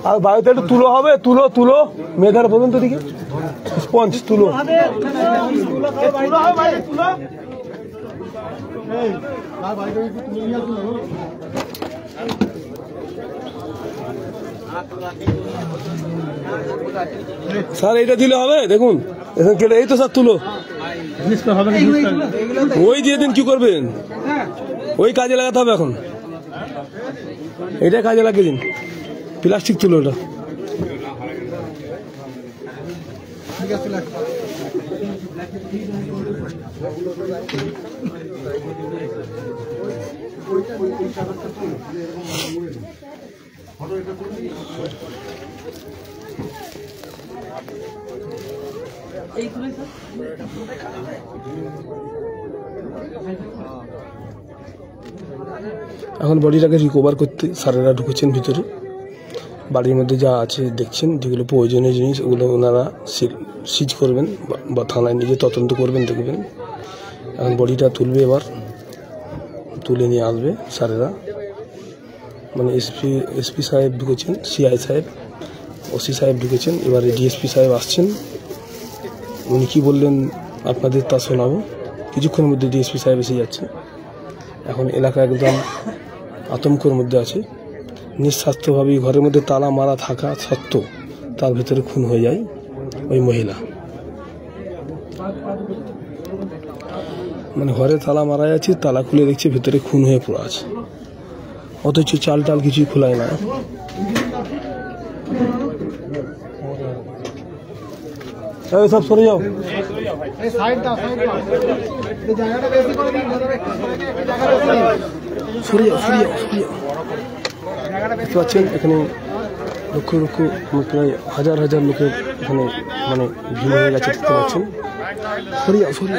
আর বাড়িতে একটু তুলো হবে তুলো তুলো মেধার বলুন তো দিকে স্পঞ্জ তুলো স্যার এইটা দিলে হবে দেখুন এই তো স্যার তুলো ওই দিয়ে দিন কি করবেন ওই কাজে লাগাতে হবে এখন এটা কাজে লাগিয়ে দিন প্লাস্টিক তুলো ওটা এখন বডিটাকে রিকভার করতে স্যারেরা ঢুকেছেন ভিতরে বাড়ির মধ্যে যা আছে দেখছেন যেগুলো প্রয়োজনীয় জিনিস ওগুলো ওনারা সিজ করবেন বা থানায় নিজে তদন্ত করবেন দেখবেন এখন বডিটা তুলবে এবার তুলে নিয়ে আসবে স্যারেরা মানে এসপি সাহেব ঢুকেছেন সিআই সাহেব ওসি সাহেব ঢুকেছেন এবারে ডিএসপি সাহেব আসছেন উনি কী বললেন আপনাদের তা শোনাবো কিছুক্ষণের মধ্যে ডিএসপি সাহেব এসে যাচ্ছে এখন এলাকা একদম আতঙ্কের মধ্যে আছে নিঃস্বাস্থ্যভাবে ঘরের মধ্যে তালা মারা থাকা সত্ত্বেও তার ভেতরে খুন হয়ে যায় ওই মহিলা মানে ঘরে তালা মারা আছে তালা খুলে দেখছে ভেতরে খুন হয়ে পড়ে আছে অথচ চাল টাল কিছুই খোলায় না সব সরে যাও দেখতে পাচ্ছেন এখানে লক্ষ লক্ষ প্রায় হাজার হাজার লোকের এখানে মানে ভিড় হয়ে গেছে দেখতে পাচ্ছেন সরে যাও সরে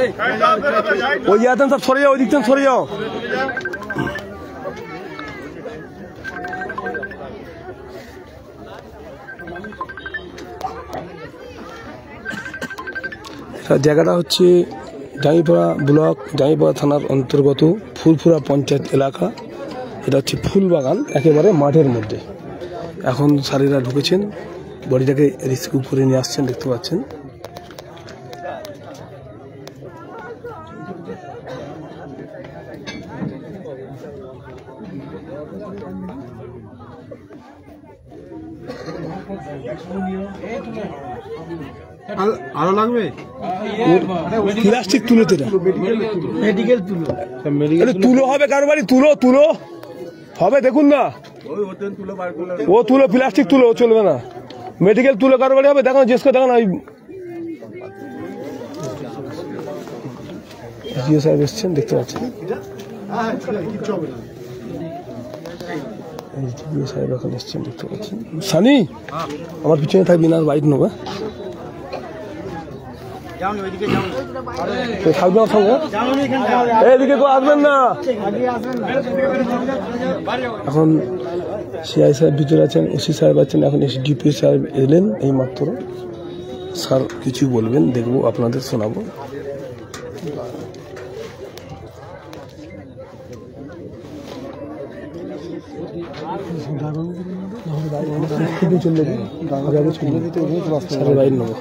ওই যাতেন সব সরে যাও ওই দিকতেন সরে যাও জায়গাটা হচ্ছে জাঙ্গিপাড়া ব্লক জাঙ্গিপাড়া থানার অন্তর্গত ফুলফুরা পঞ্চায়েত এলাকা এটা হচ্ছে ফুলবাগান একেবারে মাঠের মধ্যে এখন স্যারেরা ঢুকেছেন বডিটাকে রিস্কিউ করে নিয়ে আসছেন দেখতে পাচ্ছেন আরো লাগবে প্লাস্টিক তুলো তো মেডিকেল তুলো তুলো হবে কারো বাড়ি তুলো তুলো হবে দেখুন না ও তুলো প্লাস্টিক তুলো চলবে না মেডিকেল তুলো কারো বাড়ি হবে দেখো জিজ্ঞেস করে দেখো না জিও সাহেব এসছেন দেখতে পাচ্ছেন জিও সাহেব এখন এসছেন দেখতে পাচ্ছেন সানি আমার পিছনে থাকবি না বাইক নেবো থাকবে আমার সঙ্গে এইদিকে তো আসবেন না এখন সিআই সাহেব ভিতরে আছেন ওসি সাহেব আছেন এখন এসডিপি সাহেব এলেন এই মাত্র স্যার কিছু বলবেন দেখবো আপনাদের শোনাবো চলে বাইর নেবো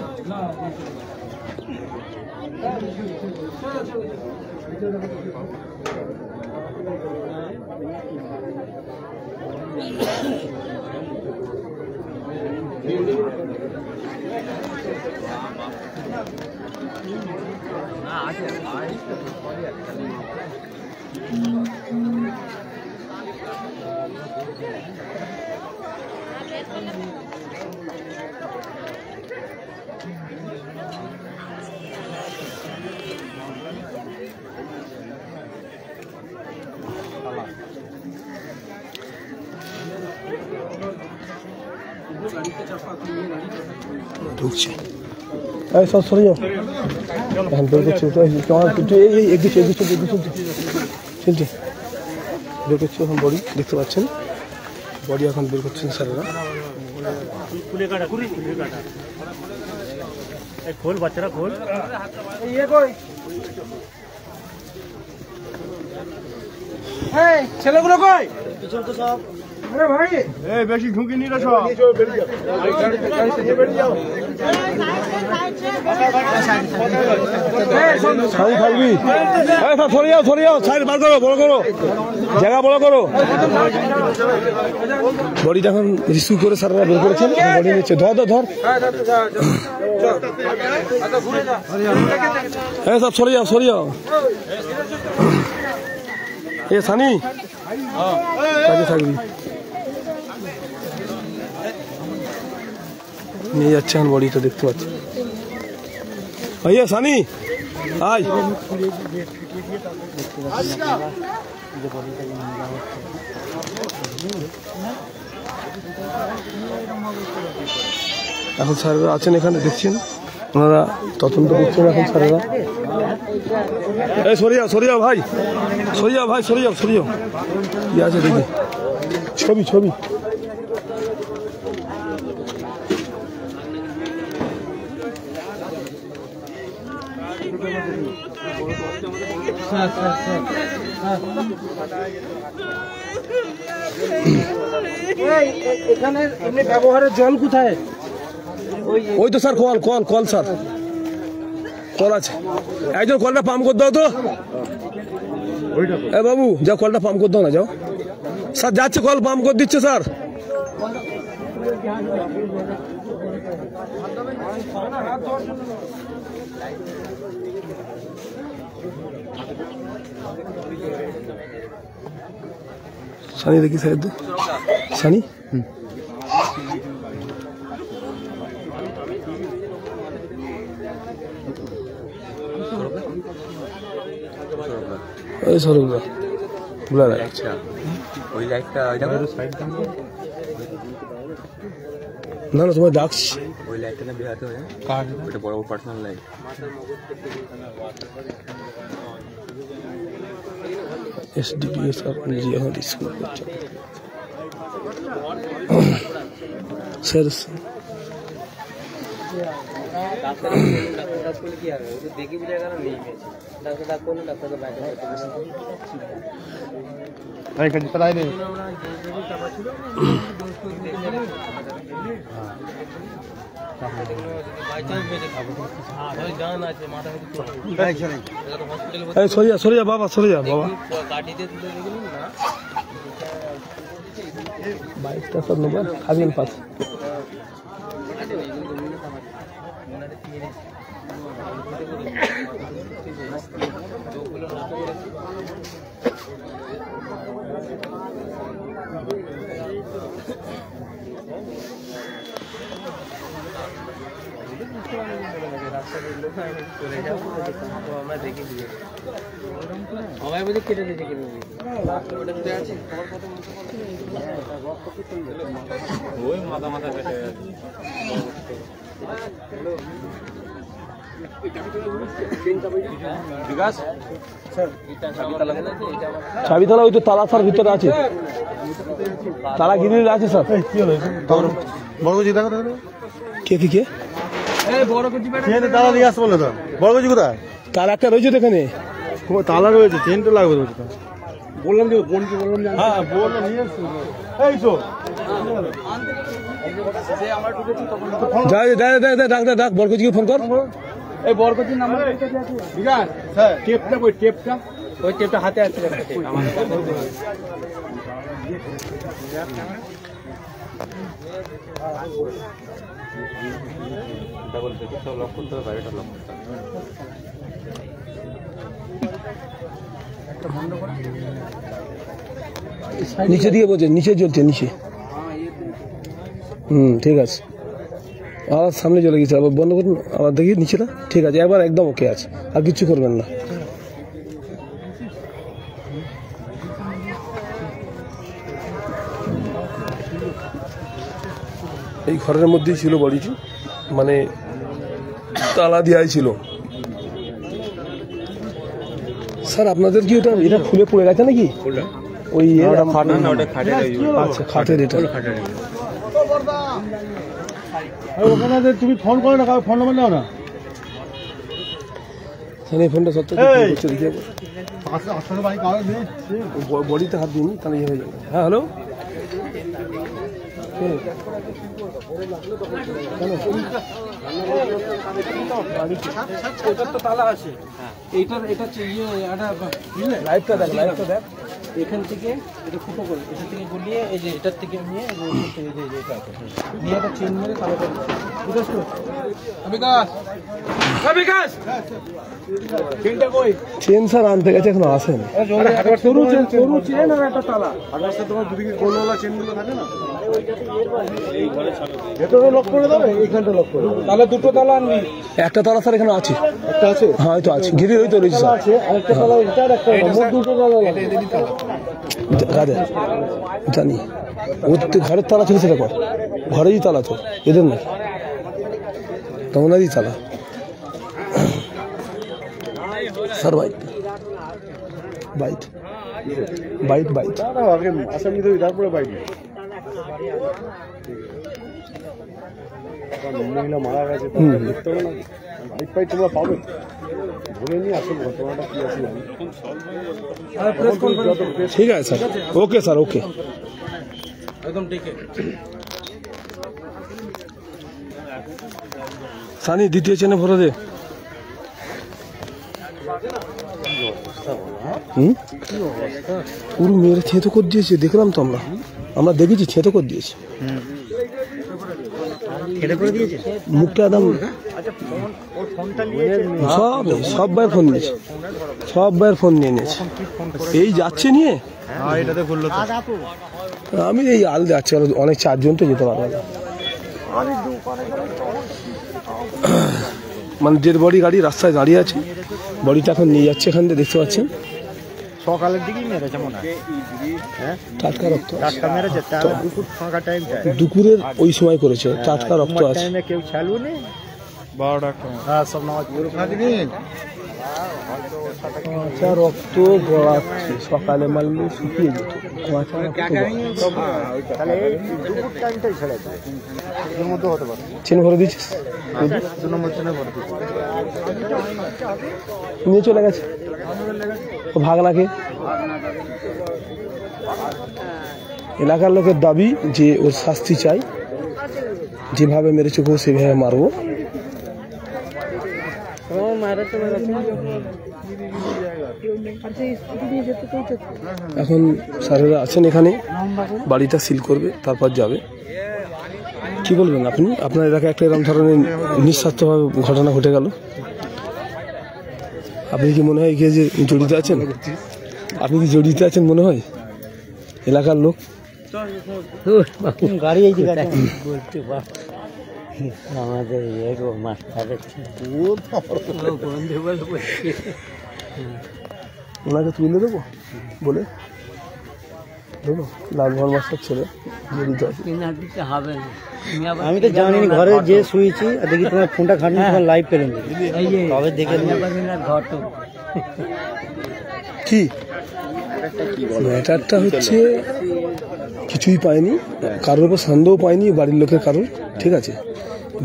ঢুকছে এই সব সরে যাও এখন বের করছে চলছে বের করছে এখন বডি দেখতে পাচ্ছেন বডি এখন বের করছেন স্যারেরা খোল বাচ্চারা খোল ছেলেগুলো কই বেশি ঝুঁকি নিল সব থাকবি সরে যাও সাইড বার করো বড় করো জায়গা বড় করো বডিটা এখন রিসিভ করে স্যাররা বের করেছেন বডি নিচ্ছে ধর হ্যাঁ সব সরে যাও এ সানি কাজে থাকবি নিয়ে যাচ্ছে এখন বডিটা দেখতে পাচ্ছি ভাইয়া সানি আয় এখন স্যারেরা আছেন এখানে দেখছেন ওনারা তদন্ত করছেন এখন স্যারেরা এই সরে যাও ভাই সরে যাও কি আছে দেখি ছবি এখানে এমনি ব্যবহারের জল কোথায় ওই তো স্যার কল স্যার কল আছে একজন কলটা পাম্প করে দাও তো এ বাবু যাও কলটা পাম্প করে দাও না যাও স্যার যাচ্ছে কল পাম্প করে দিচ্ছে স্যার সানি দেখি সাহেব সানি এই সরুদা বুলা আচ্ছা ওই লাইটটা না তোমার ডাকছি ওই লাইটটা না বেরাতে হয় কার ওটা বড় পার্সোনাল লাইট এসডিপিএস আপনি যে এখন স্কুল করছেন স্যার দেখি বুঝে গেল নেই ডাক্তার কোন ডাক্তারকে বাইরে সরিয়া বাবা বাইকটা সব নেবেন খাবেন পাশে চাবিতলা ওই তো তালা স্যার ভিতরে আছে তালা গিরিল আছে স্যার বড়গজি দেখা কে কে কে তালা নিয়ে আসতে বললো তো বড়গজি কোথায় তালা একটা রয়েছে তো এখানে তালা রয়েছে চেনটা লাগবে বললাম যে বোনকে বললাম হ্যাঁ বললাম নিয়ে আসছি এই তো ডাক বরকজিকে ফোন কর এই বরকতির নাম্বার বিকাশ হ্যাঁ টেপটা ওই টেপটা হাতে আছে নিচে দিয়ে বলছে নিচে জ্বলছে নিচে ঠিক আছে আবার সামনে চলে গেছে আবার বন্ধ করুন আবার দেখি নিচেটা ঠিক আছে একবার একদম ওকে আছে আর কিছু করবেন না এই ঘরের মধ্যেই ছিল বডিটি মানে তালা দেওয়াই ছিল স্যার আপনাদের কি এটা খুলে পড়ে গেছে নাকি ওই আচ্ছা খাটের এটা ওখানে তুমি ফোন করো না কারো ফোন নাম্বার নাও না এই ফোনটা সত্য বডিতে হাত দিন তাহলে ইয়ে হয়ে যাবে হ্যাঁ হ্যালো তালা আছে লাইভটা দেখ এখান থেকে এটা ফুটো করে এখান থেকে গলিয়ে এই যে এটার থেকে নিয়ে এটা আছে নিয়ে একটা চেন মেরে তালা করে বিকাশ চেনটা কই চেন স্যার আনতে গেছে এখন আসেন সরু চেন আর একটা তালা তোমার দুদিকে গোলওয়ালা চেনগুলো থাকে না ভেতরে লক করে দেবে এইখানটা লক করে তাহলে দুটো তালা আনবি একটা তালা স্যার এখানে আছে একটা আছে হ্যাঁ হয়তো আছে ঘিরে হয়তো রয়েছে স্যার আছে আরেকটা তালা এটার একটা মোট দুটো তালা জানি ওর তো ঘরের তালা ছিল সেটা কর ঘরেই তালা তো এদের না তোমাদেরই তালা স্যার বাইট আগে আসামি ধরি তারপরে বাইরে মহিলা মারা গেছে দেখতে হবে না বাইক পাই তোমরা পাবে ধরে নিয়ে আসল ঘটনাটা কি আছে ঠিক আছে স্যার ওকে স্যার ওকে একদম ঠিক সানি দ্বিতীয় চেনে ভরে দে পুরো মেয়েরা থেতো করে দিয়েছে দেখলাম তো আমরা দেখেছি থেতো করে দিয়েছে মুখটা একদম সব ভাইয়ের ফোন নিয়েছে সব ভাইয়ের ফোন নিয়ে নিয়েছে এই যাচ্ছে নিয়ে আমি এই আল যাচ্ছি অনেক চারজন তো যেতে পারবে না মানে ডেড বডি গাড়ি রাস্তায় দাঁড়িয়ে আছে বডিটা এখন নিয়ে যাচ্ছে এখান থেকে দেখতে পাচ্ছেন সকালের দিকেই মেরেছে মনে হয় টাটকা রক্ত টাটকা মেরেছে দুপুর ফাঁকা টাইম দুপুরের ওই সময় করেছে টাটকা রক্ত আছে কেউ খেলু নেই 12টা হ্যাঁ সব নামাজ পুরো খাদিনি কাঁচা রক্ত গড়াচ্ছে সকালে মালমে শুকিয়ে যেত তাহলে এই দুপুর টাইমটাই ছেড়েছে এর মধ্যে হতে পারে চেন ভরে দিচ্ছিস 2 নম্বর চেনে ভরে দিচ্ছি নিয়ে চলে গেছে ও ভাগনাকে এলাকার লোকের দাবি যে ওর শাস্তি চাই যেভাবে মেরেছে সেভাবে মারবো এখন স্যারেরা আছেন এখানে, বাড়িটা সিল করবে, তারপর যাবে। কি বলবেন আপনি? আপনার এলাকায় একটা এরকম ধরনের নিঃস্বার্থভাবে ঘটনা ঘটে গেল, আপনি কি মনে হয় যে জড়িত আছেন? আপনি কি জড়িত আছেন মনে হয় এলাকার লোক? গাড়ি এই যে বলতে আমাদের ওনাকে তুলে দেবো বলে দেবো, লালমোহন মাস্টার ছেলে জড়িত আছে। আমি তো জানিনি, ঘরে যে শুয়েছি দেখি তোমার ফোনটা খাটনি, তোমার লাইভ পেলেন তবে দেখে কি ম্যাটারটা হচ্ছে কিছুই পায়নি, কারোর উপর সন্দেহ পায়নি বাড়ির লোকের কারোর, ঠিক আছে।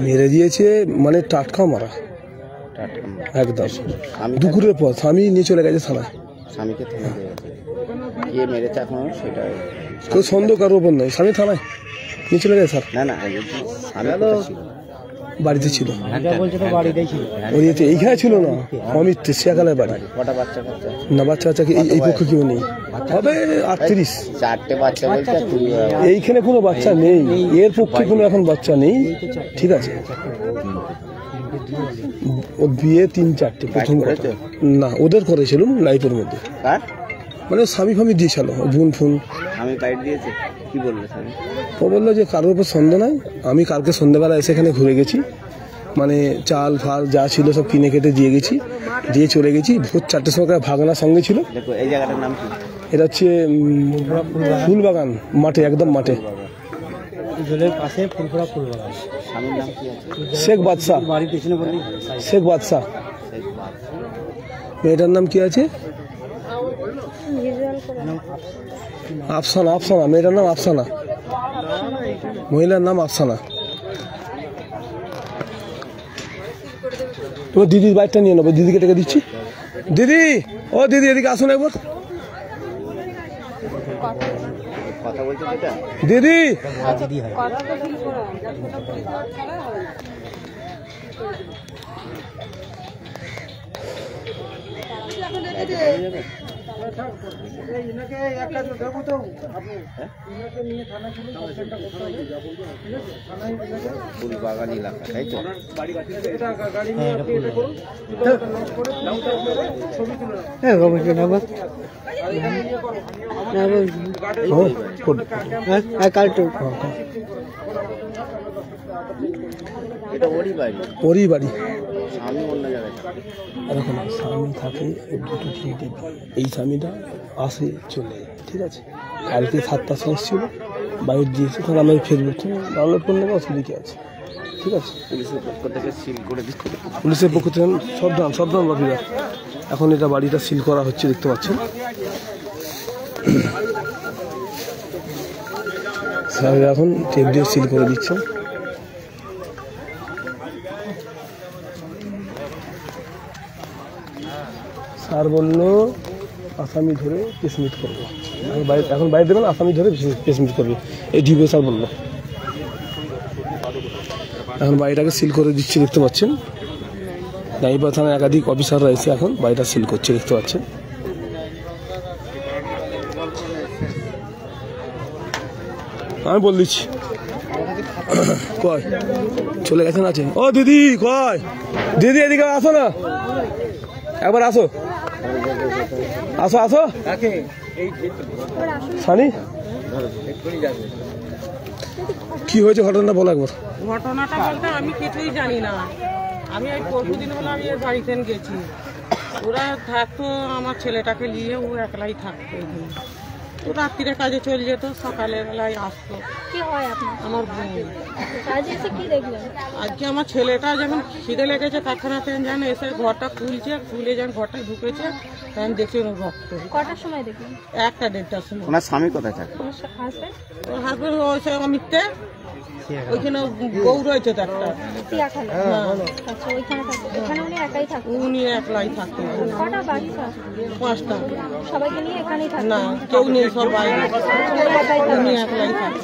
মেরে দিয়েছে মানে টাটকা মারা, একদম দুপুরের পর স্বামী নিয়ে চলে গেছে থানায়। স্বামীকে থানায় দিয়ে গেছে, কে মেরেছে এখনো সেটা কেউ সন্দেহ কারোর উপর নয়, স্বামী থানায় নিয়ে চলে গেছে। স্যার না না, বাড়িতে ছিল, বাড়িতেই ছিল, ওই এইখানে ছিল না, অমিত শিয়াকালায় বাড়ি। কটা বাচ্চা কাচ্চা? না বাচ্চা কাচ্চা এই পক্ষে কেউ নেই, হবে 38। 4টে বাচ্চা বলছে, এইখানে কোনো বাচ্চা নেই, এর পক্ষে কোনো এখন বাচ্চা নেই, ঠিক আছে। ও বিয়ে 3-4টে প্রথম কথা না, ওদের করেছিলাম লাইফের মধ্যে, মানে স্বামী ফামি দিয়েছিল, বোন ফোন আমি বাইট দিয়েছি। কি বললো স্বামী? ও বললো যে কারোর উপর সন্দেহ নাই, আমি কালকে সন্ধ্যেবেলা এসে এখানে ঘুরে গেছি, মানে চাল ফাল যা ছিল সব কিনে কেটে দিয়ে গেছি, দিয়ে চলে গেছি। ভোর 4টের সময় ভাগনার সঙ্গে ছিল। দেখো এই জায়গাটার নাম কি? এটা হচ্ছে ফুলবাগান মাঠে, একদম মাঠে, পাশে ফুলপুরা ফুলবাগান। স্বামীর নাম কি আছে? শেখ বাদশাহ। বাড়ির পিছনে বললি শেখ বাদশাহ। মেয়েটার নাম কি আছে? আফসানা। আফসানা, মেয়েটার নাম আফসানা, মহিলার নাম আফসানা। তোমার দিদির বাইকটা নিয়ে নেবো, দিদিকে টাকা দিচ্ছি। দিদি, ও দিদি এদিকে আসুন একবার। কথা বলছে যেটা দিদি, দিদি হয়। ফুলবাগান এলাকা, তাই তো? এটা ওরই বাড়ি? ওরই বাড়ি। স্বামী অন্য জায়গায় এরকম স্বামী থাকে 2-3 এই স্বামীটা আসে চলে, ঠিক আছে। কালকে 7টার সময় ছিল, বাইরে দিয়েছে, তখন আমি ফেসবুক থেকে ডাউনলোড করে নেবো, অসুবিধা কি আছে, ঠিক আছে। পুলিশের পক্ষ থেকে সিল করে দিচ্ছে, পুলিশের পক্ষ থেকে সাবধান বাপিদা। এখন এটা বাড়িটা সিল করা হচ্ছে, দেখতে পাচ্ছেন। স্যার এখন টেপ দিয়ে সিল করে দিচ্ছেন। স্যার বললো আসামি ধরে পেসমিট করবো, এখন বাইরে দেবেন, আসামি ধরে পেসমিট করবে, এই ডিবিও স্যার বললো। এখন বাড়িটাকে সিল করে দিচ্ছে, দেখতে পাচ্ছেন। নাইবা থানায় একাধিক অফিসাররা এসে এখন বাড়িটা সিল করছে, দেখতে পাচ্ছেন। আমি বল দিচ্ছি, কয় চলে গেছেন আছে। ও দিদি, কয় দিদি এদিকে আসো না, একবার আসো, আসো আসো। সানি, কি হয়েছে ঘটনাটা বলো একবার। ঘটনাটা বলতে আমি কিছুই জানি না, আমি এই পরশুদিন হলো আমি এর বাড়িতে গেছি, ওরা থাকতো আমার ছেলেটাকে নিয়ে, ও একলাই থাকতো। তো রাত্রিরে কাজে চলে যেত, সকালের বেলায় আসতো। কি হয় আপনার? আমার বোন। কাজে এসে কি দেখলেন? আজকে আমার ছেলেটা যখন খিদে লেগেছে, তৎক্ষণাৎ যেন এসে ঘরটা খুলে যখন ঘরটা ঢুকেছে, তখন দেখছি ওর রক্ত। কটার সময় দেখলেন? 1টা-1:30টার সময়। ওনার স্বামী কোথায় থাকে? ওর হাজবেন্ড হয়েছে অমিততে, ওইখানে বউ রয়েছে তো একটা। আচ্ছা, ওইখানে থাকে। এখানে উনি একাই থাকতেন? উনি একলাই থাকতেন। কটা বাড়ি? 5টা। সবাইকে নিয়ে এখানেই থাকতেন? না, কেউ নেই নেই, সব বাইরে। উনি একলাই থাকে।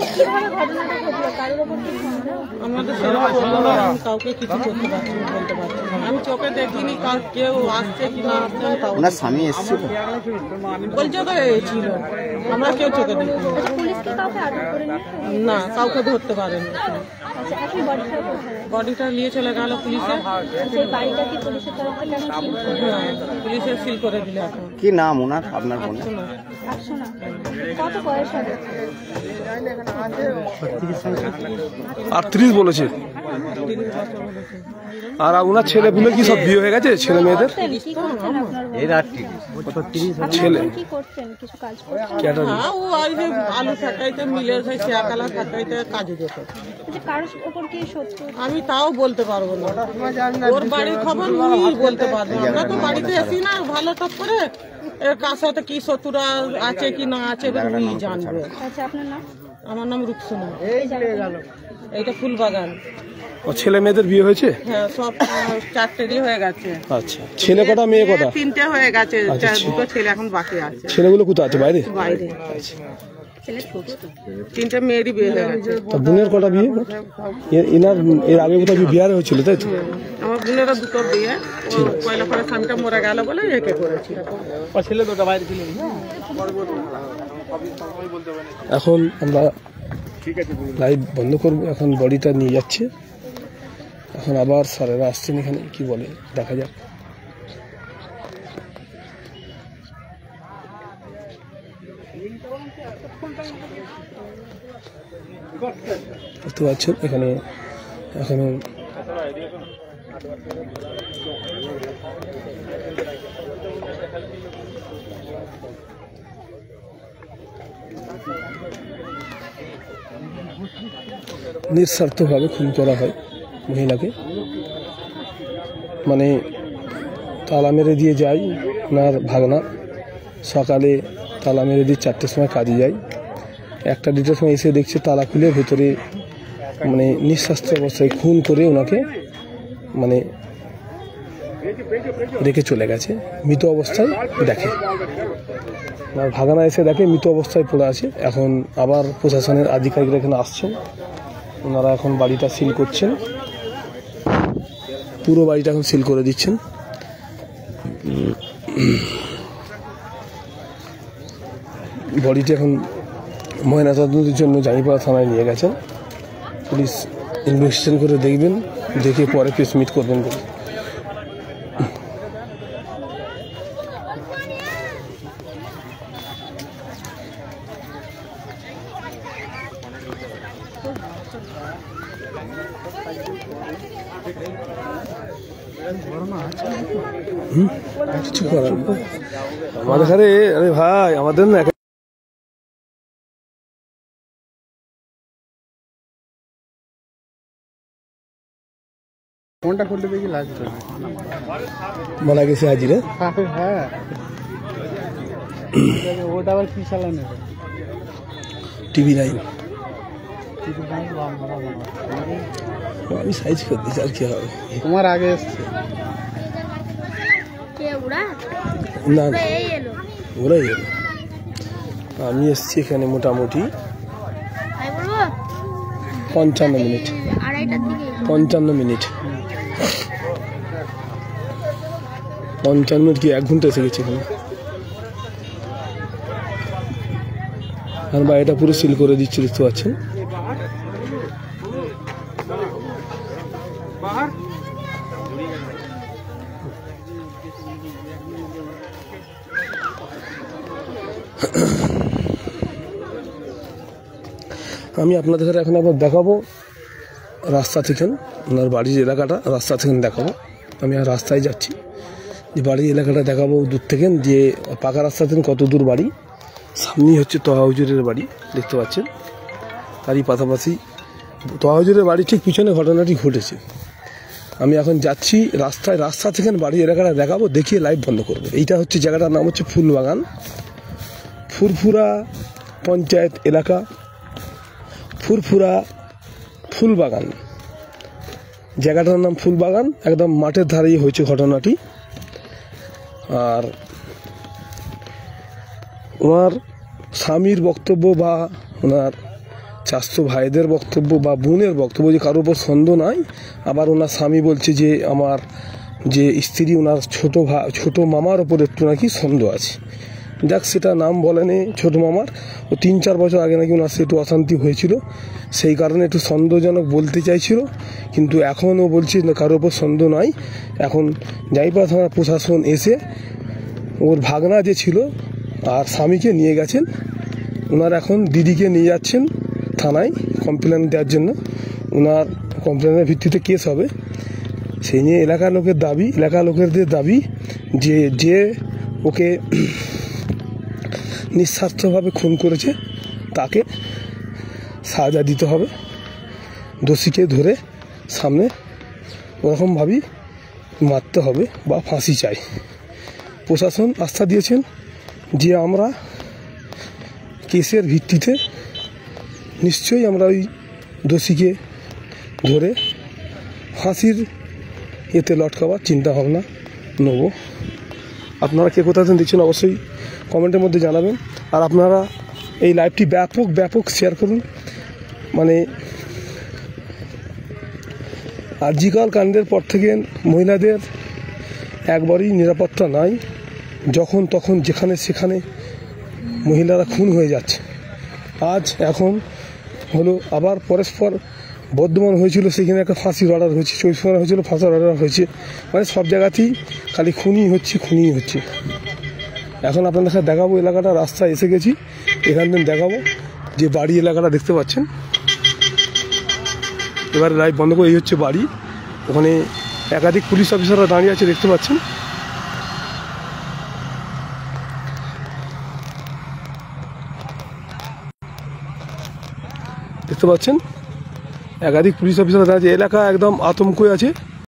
আমাদের সেরকম আমি কাউকে কিছু করতে পারছি না, বলতে পারছি না। আমি চোখে দেখিনি কেউ আসছে কি না আসছে। ওনার স্বামী এসছে বলছে তো ছিল, আমরা কেউ চোখে দেখিনি। না, কাউকে ধরতে পারেনি। বডিটা নিয়ে চলে গেল পুলিশে। হ্যাঁ, পুলিশে সিল করে দিলে। এখন কি নাম ওনার, আপনার বোনের? কত বয়স হবে? 38 বলেছে। আর ওনার ছেলে পুলে কি সব বিয়ে হয়ে গেছে, ছেলে মেয়েদের? ছেলে আলু ফাটাইতে মিলে শেয়াকালা ফাটাইতে কাজে যেত। আমি তাও বলতে পারবো না, ওর বাড়ির খবর উনি বলতে পারবো। আমরা তো বাড়িতে আসি না, ভালো টপ করে কার সাথে কি শত্রুরা আছে কি না আছে উনি জানবে। আমার নাম রূপসোনা। এইটা ফুলবাগান। ও ছেলে মেয়েদের বিয়ে হয়েছে? হ্যাঁ, সব 4টেরই হয়ে গেছে। আচ্ছা, ছেলে কটা মেয়ে কটা? 3টে হয়ে গেছে, 2টো ছেলে এখন বাকি আছে। ছেলেগুলো কোথায় আছে? বাইরে। বাইরে। 3টে মেয়েরই বিয়ে হয়ে গেছে। বোনের কটা বিয়ে? এর আগে কোথাও বিয়ে হয়েছিল তাই তো? আমার বোনেরও 2টো বিয়ে। পয়লা পরে স্বামীটা মরে গেল বলে একে করেছিল। ছেলে দুটো বাইরে ছিল। এখন আমরা লাইভ বন্ধ করবো। এখন বডিটা নিয়ে যাচ্ছে। এখন আবার স্যারেরা আসছেন এখানে, কি বলে দেখা যাক। বুঝতে পারছেন এখানে এখনো নিঃস্বার্থভাবে খুন করা হয় মহিলাকে। মানে তালা মেরে দিয়ে যায় ওনার ভাগনা, সকালে তালা মেরে দিয়ে 4টের সময় কাজে যায়। 1টা-2টার সময় এসে দেখছে তালা খুলে ভেতরে মানে নিঃস্বাস্থ্য অবস্থায় খুন করে ওনাকে মানে রেখে চলে গেছে। মৃত অবস্থায় দেখে, আর ভাগনা এসে দেখে মৃত অবস্থায় পড়ে আছে। এখন আবার প্রশাসনের আধিকারিকরা এখানে আসছেন, ওনারা এখন বাড়িটা সিল করছেন, পুরো বাড়িটা এখন সিল করে দিচ্ছেন। বডিটি এখন ময়নাতদন্তের জন্য জানিপাড়া থানায় নিয়ে গেছেন। পুলিশ ইনভেস্টিগেশন করে দেখবেন, দেখে পরে প্রেস মিট করবেন বলে। কিছু করার আমাদের ঘরে, আরে ভাই আমাদের না ফোনটা খুলতে দেখি লাগছে মারা গেছে হাজিরে। হ্যাঁ, ওটা আবার কি চালানো? টিভি নাই, আমি সাইজ করে দিচ্ছি আর কি হবে। তোমার আগে এসছে না, ওরাই এলো। আমি এসছি এখানে মোটামুটি 55 মিনিট। 55 মিনিট 55 মিনিট কি 1 ঘন্টা এসে গেছে এখানে। আর বাড়িটা পুরো সিল করে দিচ্ছি, দেখতে পাচ্ছেন। আমি আপনাদের এখন একবার দেখাবো রাস্তা থেকে, ওনার বাড়ির এলাকাটা রাস্তা থেকে দেখাবো। আমি আর রাস্তায় যাচ্ছি, যে বাড়ির এলাকাটা দেখাবো দূর থেকে, দিয়ে পাকা রাস্তা থেকে কত দূর বাড়ি। সামনেই হচ্ছে তোহা হুজুরের বাড়ি, দেখতে পাচ্ছেন। তারই পাশাপাশি তোহা হুজুরের বাড়ি ঠিক পিছনে ঘটনাটি ঘটেছে। আমি এখন যাচ্ছি রাস্তায়, রাস্তা থেকে বাড়ির এলাকাটা দেখাবো, দেখিয়ে লাইভ বন্ধ করবো। এইটা হচ্ছে জায়গাটার নাম হচ্ছে ফুলবাগান, ফুরফুরা পঞ্চায়েত এলাকা, ফুরফুরা ফুলবাগান। জায়গাটার নাম ফুলবাগান, একদম মাঠের ধারেই হয়েছে ঘটনাটি। আর ওনার স্বামীর বক্তব্য বা ওনার চাচাতো ভাইদের বক্তব্য বা বোনের বক্তব্য যে কারোর উপর সন্দেহ নাই। আবার ওনার স্বামী বলছে যে আমার যে স্ত্রী ওনার ছোট মামার ওপর একটু নাকি সন্দেহ আছে। যাক, সেটা নাম বলেনি ছোট মামার, ও 3-4 বছর আগে নাকি ওনার একটু অশান্তি হয়েছিল, সেই কারণে একটু সন্দেহজনক বলতে চাইছিল। কিন্তু এখনও বলছে কারোর ওপর সন্দেহ নাই। এখন জাইপাড়া থানার প্রশাসন এসে ওর ভাগনা যে ছিল আর স্বামীকে নিয়ে গেছেন। ওনার এখন দিদিকে নিয়ে যাচ্ছেন থানায় কমপ্লেন দেওয়ার জন্য। ওনার কমপ্লেনের ভিত্তিতে কেস হবে। সেই নিয়ে এলাকার লোকেদের দাবি যে ওকে নিঃস্বার্থভাবে খুন করেছে তাকে সাজা দিতে হবে, দোষীকে ধরে সামনে ওরকমভাবেই মারতে হবে বা ফাঁসি চাই। প্রশাসন আস্থা দিয়েছেন যে আমরা কেসের ভিত্তিতে নিশ্চয়ই আমরা ওই দোষীকে ধরে ফাঁসির এতে লটকাবার চিন্তাভাবনা নেব। আপনারা কে কোথা থেকে দেখছেন অবশ্যই কমেন্টের মধ্যে জানাবেন। আর আপনারা এই লাইভটি ব্যাপক শেয়ার করুন। মানে আরজিকর কাণ্ডের পর থেকে মহিলাদের একবারই নিরাপত্তা নাই। যখন তখন যেখানে সেখানে মহিলারা খুন হয়ে যাচ্ছে। এখন হলো আবার পরস্পর বর্ধমান হয়েছিল, সেখানে একটা ফাঁসির অর্ডার হয়েছে, 24 হয়েছিল ফাঁসির অর্ডার হয়েছে। মানে সব জায়গাতেই খালি খুনই হচ্ছে। এখন আপনাদের সাথে দেখাবো এলাকাটা, রাস্তায় এসে গেছি, এখান থেকে দেখাবো যে বাড়ি এলাকাটা দেখতে পাচ্ছেন। এবার লাইভ বন্ধ করে এই হচ্ছে বাড়ি, ওখানে একাধিক পুলিশ অফিসাররা দাঁড়িয়ে আছে দেখতে পাচ্ছেন। একাধিক পুলিশ অফিসাররা দাঁড়িয়ে, এলাকা একদম আতঙ্কে আছে।